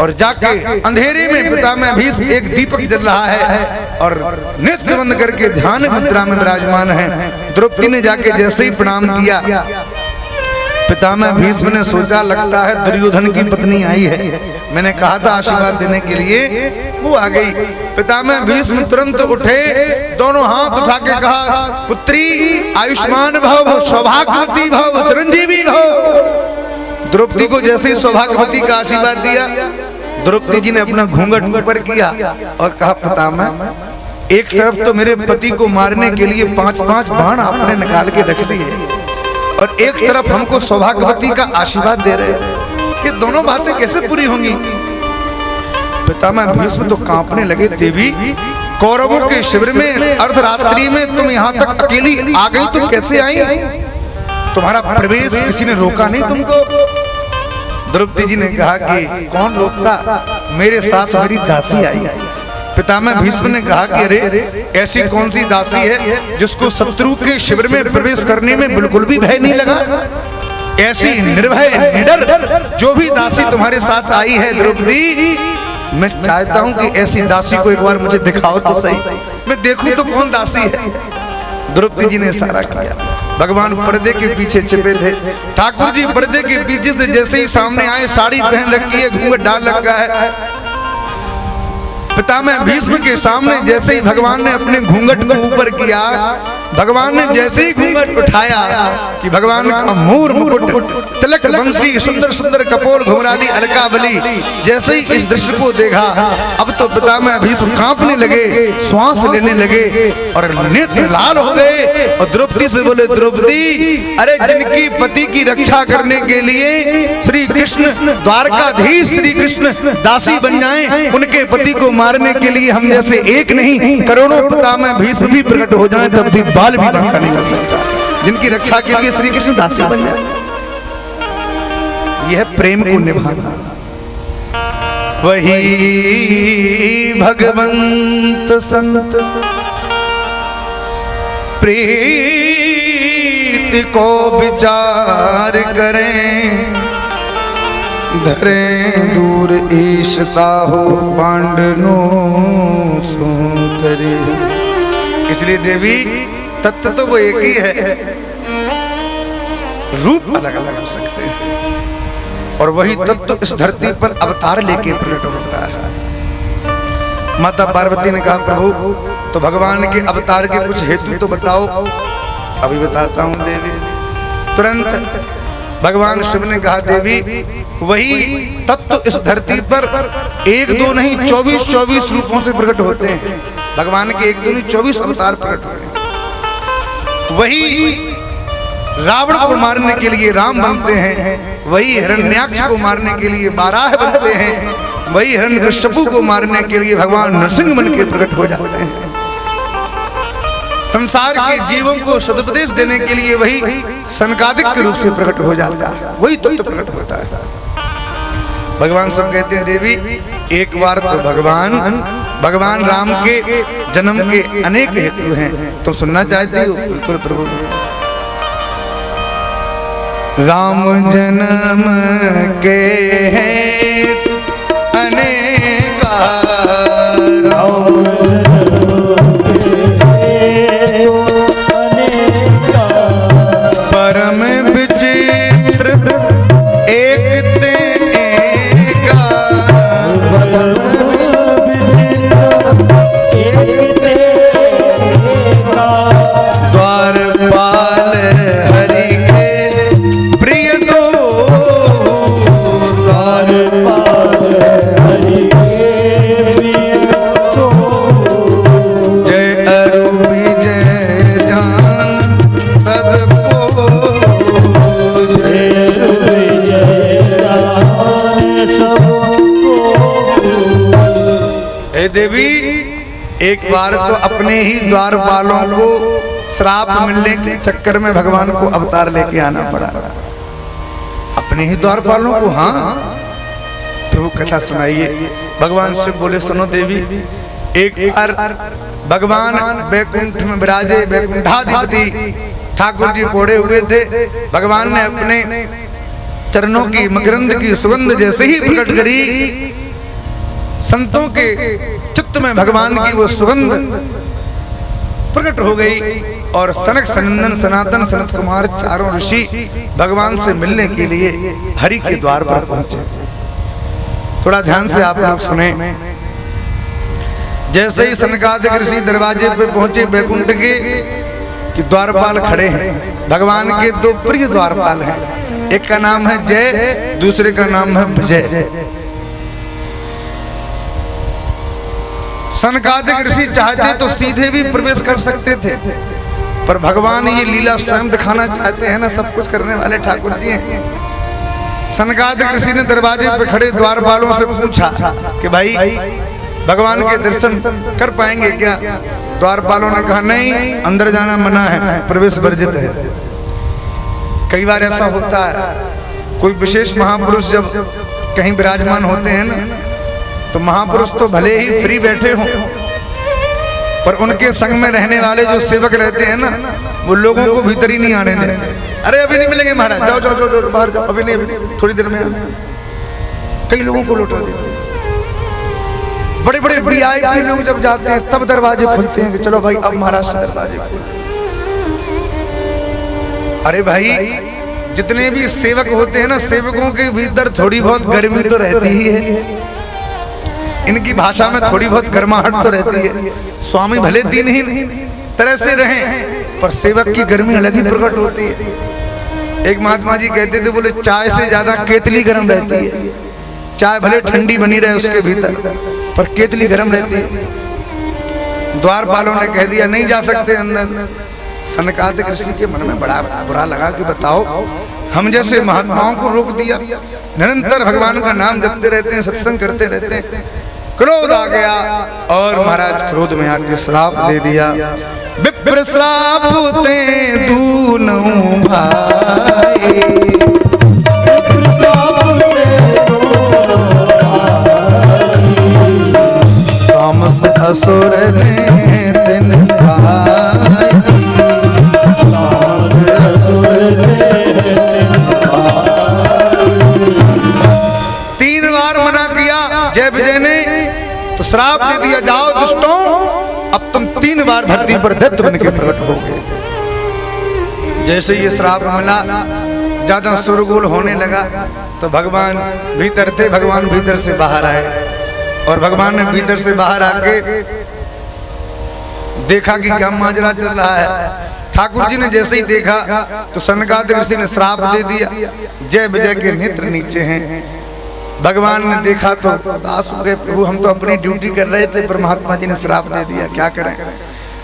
और जाके अंधेरे में पितामह भीष्म एक दीपक जल रहा है और नेत्र बंद करके ध्यान मुद्रा में विराजमान है। द्रौपदी ने जाके जैसे ही प्रणाम किया, पितामह भीष्म ने सोचा लगता है दुर्योधन की पत्नी आई है, मैंने कहा था आशीर्वाद देने के लिए, वो आ गई। पितामह भीष्म तुरंत उठे, दोनों हाथ उठा के कहा पुत्री आयुष्मान भव, सौभाग्यवती भव, चिरंजीवी भव। द्रौपदी को जैसे ही सौभाग्यवती का आशीर्वाद दिया, द्रौपदी जी ने अपना घूंघट ऊपर किया और कहा पितामह एक तरफ तो मेरे पति को मारने के लिए 5-5 बाण आपने निकाल के रख लिए और एक तरफ हमको सौभाग्यवती का आशीर्वाद दे रहे हैं, ये दोनों बातें कैसे पूरी होंगी? पितामह भीष्म तो कांपने लगे। देवी कौरवों के शिविर में अर्धरात्रि में तुम यहाँ तक अकेली आ गई, तुम कैसे आई? तुम्हारा प्रवेश किसी ने रोका नहीं तुमको? द्रौपदी जी ने कहा कि कौन रोकता, मेरे साथ मेरी दासी आई। पितामह भीष्म ने कहा कि अरे ऐसी कौन सी दासी है जिसको शत्रु के शिविर में प्रवेश करने में बिल्कुल भी भय नहीं लगा? ऐसी निर्भय निडर जो भी दासी तुम्हारे साथ आई है द्रौपदी, मैं चाहता हूं कि ऐसी दासी को एक बार मुझे दिखाओ तो सही, मैं देखूं तो कौन दासी है। द्रौपदी जी ने इशारा किया। भगवान पर्दे के पीछे छिपे थे। ठाकुर जी पर्दे के पीछे से जैसे ही सामने आए, साड़ी पहन रखी है, घूंघट डाल रखा है। पितामह भीष्म के सामने जैसे ही भगवान ने अपने घूंघट को ऊपर किया, भगवान ने जैसे ही घूंघट उठाया कि भगवान का मोर मुकुट, तिलक बंसी, सुंदर सुंदर कपोल, घुंघराली अलकावली, जैसे ही इस दृश्य को देखा, अब तो पितामह भीष्म कांपने लगे, श्वास लेने लगे और नेत्र लाल हो गए। और द्रौपदी से बोले, द्रौपदी, अरे जिनकी पति की रक्षा करने के लिए श्री कृष्ण, द्वारकाधीश श्री कृष्ण दासी बन जाएं, उनके पति को मारने के लिए हम जैसे एक नहीं करोड़ों पितामह भीष्म भी प्रकट हो जाएं, तब भी बाल भी बांका नहीं कर सकता। जिनकी रक्षा के लिए श्री कृष्ण दासी बन जाए, यह प्रेम को निभाना। वही भगवंत संत प्रीति को विचार करें, धरें दूर ईशता हो पांडनो सो करे। इसलिए देवी तत्व तो वो एक ही है, रूप अलग अलग हो सकते हैं, और वही तत्व इस धरती पर अवतार लेके प्रकट होता है। माता पार्वती ने कहा, प्रभु तो भगवान के अवतार के कुछ हेतु तो बताओ। अभी बताता हूं देवी। तुरंत भगवान शिव ने कहा, देवी वही तत्व इस धरती पर एक दो नहीं 24 रूपों से प्रकट होते हैं। भगवान के एक दो नहीं 24 अवतार प्रकट हुए हैं। वही रावण को मारने के लिए राम बनते हैं, वही हिरण्याक्ष को मारने के लिए बाराह बनते हैं, वही हिरण्यकश्यपु को मारने के लिए भगवान नरसिंह बन के प्रकट हो जाते हैं। संसार के जीवों को सदुपदेश देने के लिए वही सनकादिक के रूप से प्रकट हो जाता है, वही तत्व प्रकट होता है। भगवान सब कहते हैं, देवी एक बार तो भगवान राम के जन्म के अनेक हेतु हैं, तुम सुनना चाहते हो? बिल्कुल प्रभु। राम जन्म के हेतु अनेका, परम विचित्र एक ते एका, द्वारपाल हरि के प्रिय दो, द्वारपाल हरि के प्रिय दो, जय अरु विजय जान सबको, जय विजय जान सबको। हे देवी, एक बार तो अपने ही द्वारपालों को श्राप मिलने के चक्कर में भगवान को अवतार लेके आना पड़ा, अपने ही द्वारपालों को। हाँ प्रभु कथा सुनाइए। भगवान शिव बोले, सुनो देवी, एक बार भगवान बैकुंठ में विराजे, बैकुंठाधिपति ठाकुर जी पौड़े हुए थे। भगवान ने अपने चरणों की मकरंद की सुगंध जैसे ही प्रकट करी, संतों के चित्त में भगवान की वो सुगंध प्रकट हो गई, और सनक सनंदन सनातन सनत कुमार चारों ऋषि भगवान से मिलने के लिए हरि के द्वार पर पहुंचे। थोड़ा ध्यान से आप लोग सुने। जैसे ही सनकादिक ऋषि दरवाजे पे पहुंचे बैकुंठ के, कि द्वारपाल खड़े हैं। भगवान के दो प्रिय द्वारपाल हैं, एक का नाम है जय, दूसरे का नाम है विजय। सनकादिक ऋषि चाहते तो सीधे भी प्रवेश कर सकते थे, पर भगवान ये लीला स्वयं दिखाना चाहते हैं ना, सब कुछ करने वाले ठाकुर जी हैं। सनकादिक ऋषि ने दरवाजे पे खड़े द्वारपालों से पूछा कि भाई भगवान के दर्शन कर पाएंगे क्या? द्वारपालों ने कहा, नहीं, अंदर जाना मना है, प्रवेश वर्जित है। कई बार ऐसा होता है, कोई विशेष महापुरुष जब कहीं विराजमान होते हैं ना, तो महापुरुष तो भले ही फ्री बैठे हों, पर उनके संग में रहने वाले जो सेवक रहते हैं ना, वो लोगों को भीतर ही नहीं आने देते। अरे अभी नहीं मिलेंगे महाराज, जाओ जाओ जाओ बाहर जाओ, अभी नहीं, थोड़ी देर में। कई लोगों को लौटा देते। बड़े बड़े वीआईपी लोग जब जाते हैं तब दरवाजे खुलते हैं कि चलो भाई अब महाराज से दरवाजे खोलो। अरे भाई, जितने भी सेवक होते हैं ना, सेवकों के भीतर थोड़ी बहुत गर्मी तो रहती ही है। इनकी भाषा में थोड़ी बहुत गर्माहट तो रहती है। स्वामी भले दिनहीन तरह से रहें, पर सेवक की गर्मी अलग ही प्रकट होती है। एक महात्मा जी कहते थे, बोले चाय से ज्यादा केतली गर्म रहती है। चाय भले ठंडी बनी रहे उसके भीतर, पर केतली गर्म रहती है। द्वारपालों ने कह दिया नहीं जा सकते अंदर। सनकादिक ऋषि के मन में बड़ा बुरा लगा कि बताओ, हम जैसे महात्माओं को रोक दिया। निरंतर भगवान का नाम जपते रहते हैं, सत्संग करते रहते हैं। क्रोध आ गया और महाराज क्रोध में आके श्राप दे दिया। विप्र श्राप ते दूनों भाई, तामस असुर ने तिन भाई, तामस असुर ने तीन बार मना किया जय विजय ने, तो श्राप दे दिया, जाओ दुष्टों, अब तुम 3 बार धरती पर दैत्य बन के प्रकट हो गए। जैसे ये श्राप मिला, ज्यादा शोरगुल होने लगा, तो भगवान भीतर थे, भगवान भीतर से बाहर आए। और भगवान ने भीतर से बाहर आके देखा कि क्या माजरा चल रहा है। ठाकुर जी ने जैसे ही देखा तो सनकादिक ऋषि ने श्राप दे दिया। जय विजय के नेत्र नीचे हैं। भगवान ने देखा तो उदास हो गए, प्रभु हम तो अपनी ड्यूटी कर रहे थे, पर महात्मा जी ने श्राप दे दिया, क्या करें।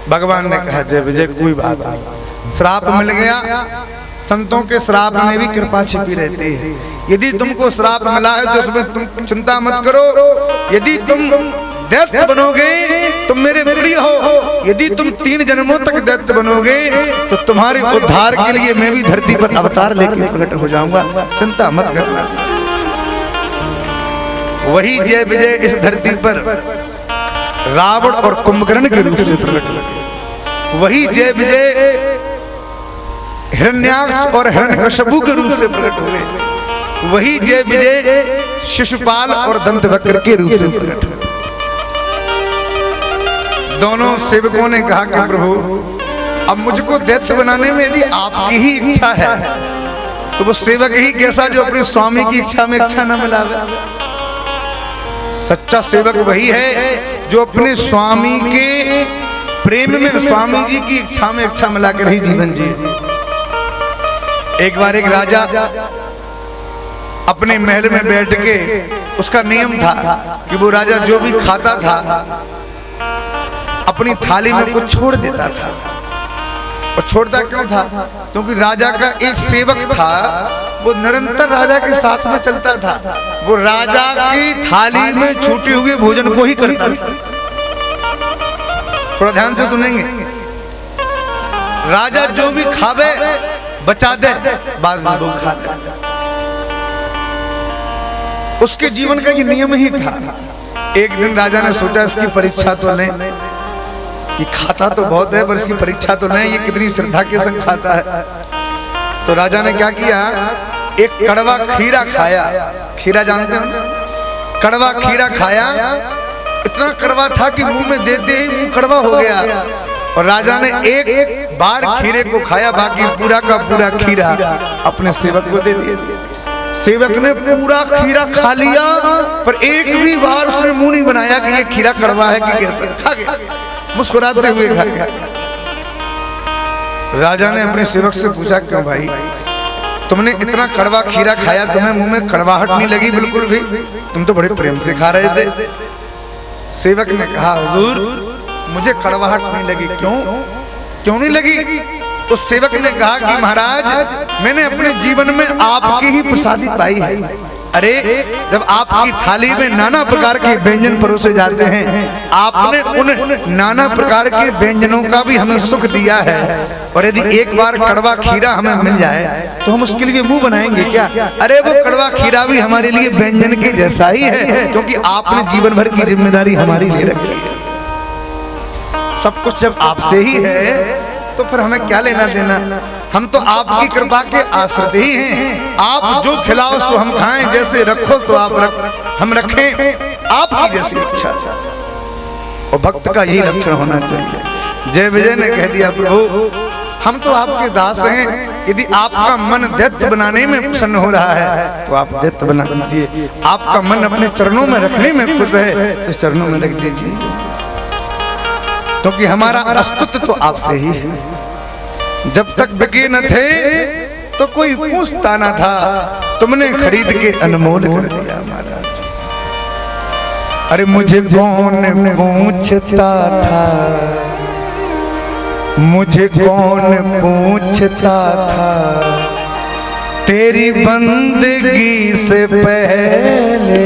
भगवान ने कहा जय विजय कोई बात नहीं, श्राप मिल गया। संतों के श्राप में भी कृपा छिपी रहती है। यदि तुमको श्राप मिला है तो उसमें तुम चिंता मत करो। यदि तुम दैत्य बनोगे तुम मेरे प्रिय हो। यदि तुम 3 जन्मों तक दैत्य बनोगे तो तुम्हारे उद्धार के लिए मैं भी धरती पर अवतार लेकर प्रकट हो जाऊंगा, चिंता मत करना। वही जय विजय इस धरती पर रावण और कुंभकर्ण के रूप से प्रकट हुए। वही जय विजय हिरण्याक्ष और हिरण्यकशिपु के रूप से प्रकट हुए। वही जय विजय शिशुपाल और दंतवक्र के रूप से प्रकट हुए। दोनों सेवकों ने कहा कि प्रभु अब मुझको दैत्य बनाने में यदि आपकी ही इच्छा है तो वो सेवक ही कैसा जो अपने स्वामी की इच्छा में इच्छा न मिलावे। सच्चा सेवक वही है जो अपने स्वामी के प्रेम में स्वामी जी की इच्छा में इच्छा मिलाकर ही जीवन जिए। एक बार एक राजा अपने महल में बैठ के, उसका नियम था कि वो राजा जो भी खाता था अपनी थाली में कुछ छोड़ देता था। और छोड़ता क्यों था? क्योंकि राजा का एक सेवक था, वो निरंतर राजा के साथ में चलता था। वो राजा की थाली में छूटे हुए भोजन को ही करता था। थोड़ा ध्यान से सुनेंगे। राजा जो भी खावे बचा दे, बाद में वो खा दे। उसके जीवन का ये नियम ही था। एक दिन राजा ने सोचा इसकी परीक्षा तो लें, ये खाता तो बहुत है पर इसकी परीक्षा तो लें, ये कितनी श्रद्धा के संग खाता है। तो राजा ने क्या किया, एक कड़वा खीरा खाया। खीरा जानते हो? कड़वा खीरा खाया, इतना कड़वा था कि मुंह में देते ही मुंह कड़वा हो गया। और राजा ने एक बार खीरे को खाया, बाकी पूरा का पूरा खीरा अपने सेवक को दे दिया। सेवक ने पूरा खीरा खा लिया, पर एक भी बार उसने मुंह नहीं बनाया कि ये खीरा कड़वा है कि कैसा। खा गया, मुस्कुराते हुए खा गया। राजा ने अपने सेवक से पूछा, क्यों भाई तुमने इतना कड़वा खीरा खाया, तुम्हें मुंह में कड़वाहट नहीं लगी बिल्कुल भी? तुम तो बड़े प्रेम से खा रहे थे। सेवक ने कहा, हुजूर मुझे कड़वाहट नहीं लगी। क्यों नहीं लगी? उस सेवक ने कहा कि महाराज मैंने अपने जीवन में आपकी ही प्रसादी पाई है। अरे जब आपकी थाली में नाना प्रकार के व्यंजन परोसे जाते हैं, आपने उन नाना प्रकार के व्यंजनों का भी हमें सुख दिया है। और यदि एक बार कड़वा खीरा हमें मिल जाए तो हम उसके लिए मुंह बनाएंगे क्या? अरे वो कड़वा खीरा भी हमारे लिए व्यंजन के जैसा ही है, क्योंकि आपने जीवन भर की जिम्मेदारी हमारी ले रखी है। सब कुछ जब आपसे ही है तो फिर हमें क्या लेना देना? हम तो आपकी कृपा के आश्रित ही हैं। आप जो खिलाओ सो हम खाएं, जैसे रखो तो हम रखें, आपकी जैसी इच्छा। और भक्त का यही लक्षण होना चाहिए। जय विजय ने कह दिया, प्रभु हम तो आपके दास हैं, यदि आपका मन दैत्य बनाने में प्रसन्न हो रहा है तो आप दैत्य बना दीजिए। आपका मन अपने चरणों में रखने में खुश है तो चरणों में रख दीजिए, क्योंकि हमारा अस्तित्व तो आपसे ही है। जब तक बिके न थे तो कोई पूछता ना था, तुमने खरीद के अनमोल कर दिया महाराज। अरे मुझे कौन पूछता था, मुझे कौन पूछता था, तेरी बंदगी से पहले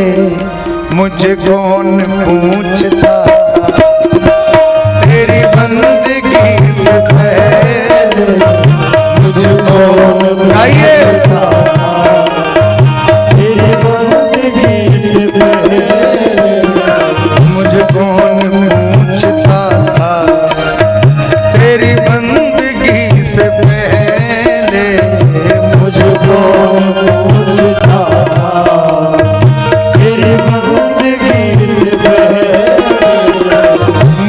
मुझे कौन पूछता था, तेरी बंदगी से पहले मुझे कौन, गाइए, तेरी बंदगी से पहले मुझे कौन पूछता था, तेरी बंदगी से पहले मुझको पूछता था, तेरी बंदगी से पहले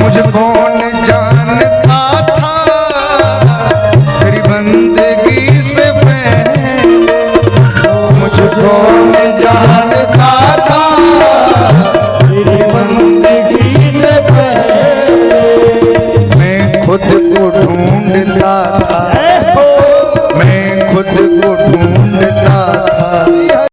मुझे कौन जानता था, तेरी बंदगी से पहले मुझे कौन जानता था, तेरी बंदगी से पहले मैं खुद को ढूंढता था,